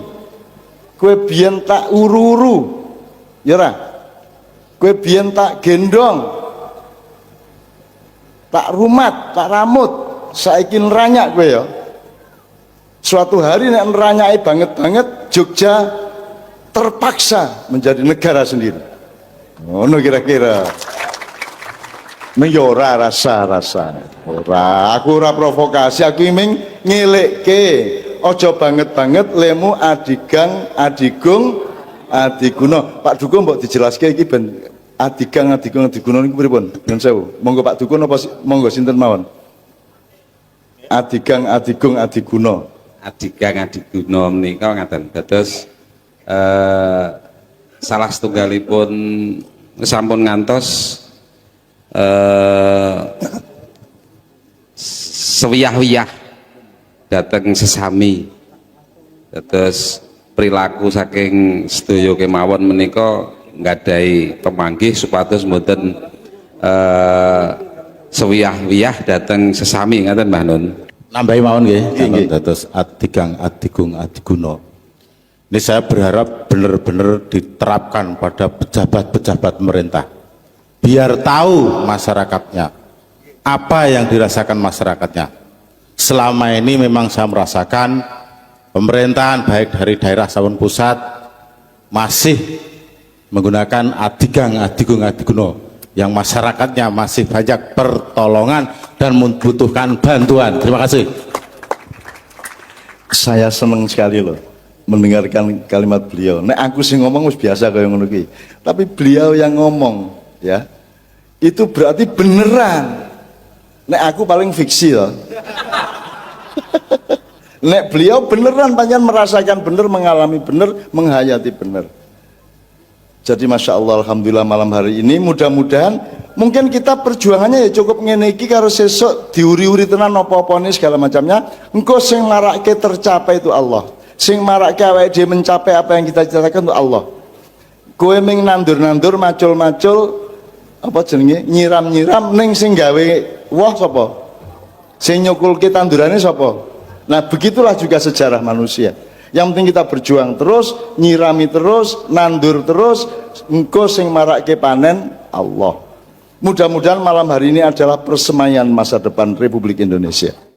Kowe biyen tak uru-uru. Ya ora? Kowe biyen tak gendong. Tak rumat, tak ramut. Saiki nranyak kowe ya. Suatu hari nek nranyake banget-banget Jogja terpaksa menjadi negara sendiri. Ngono kira-kira. Ora rasa-rasa. Ora, aku ora provokasi, aku iming ngelekke. Aja banget-banget lemu adigang, adigung, adiguna. Pak Dukun mbok dijelaske iki ben adigang, adigung, adiguna niku pripun? Nyun sewu. Monggo Pak Dukun apa monggo sinten mawon? Adigang, adigung, adiguna. Adigang adiguna menika ngaten. Dados salah setunggalipun sampun ngantos sewiyah-wiyah dateng sesami. Terus perilaku saking sedaya kemawon menika nggadahi pemanggih supados mboten sewiyah-wiyah dateng sesami ngaten Mbah Nun. Nambahi mawon nggih, dados adigang, adigung, adiguna. Ini saya berharap benar-benar diterapkan pada pejabat-pejabat pemerintah. biar tahu masyarakatnya apa yang dirasakan masyarakatnya. Selama ini memang saya merasakan pemerintahan baik dari daerah maupun pusat masih menggunakan adigang adigung adiguno yang masyarakatnya masih banyak pertolongan dan membutuhkan bantuan. Terima kasih. Saya seneng sekali loh mendengarkan kalimat beliau. Nek aku sih ngomong wis biasa kayak ngono ki. Tapi beliau yang ngomong ya itu berarti beneran. Nek aku paling fiksi loh. Nek beliau beneran panjang merasakan bener, mengalami bener, menghayati bener. Jadi Masya Allah, Alhamdulillah malam hari ini mudah-mudahan mungkin kita perjuangannya ya cukup ngene iki karo sesuk diuri-uri tenan apa-apa ini segala macamnya. Engko sing marake tercapai itu Allah. Sing marake awake dhewe mencapai apa yang kita cita-citakan itu Allah. Kowe ming nandur-nandur, macul-macul apa jenenge nyiram-nyiram ning sing gawe woh sapa? Sing nyukulke tandurane sapa? Nah begitulah juga sejarah manusia. Yang penting kita berjuang terus, nyirami terus, nandur terus, engko sing marake panen Allah. Mudah-mudahan malam hari ini adalah persemaian masa depan Republik Indonesia.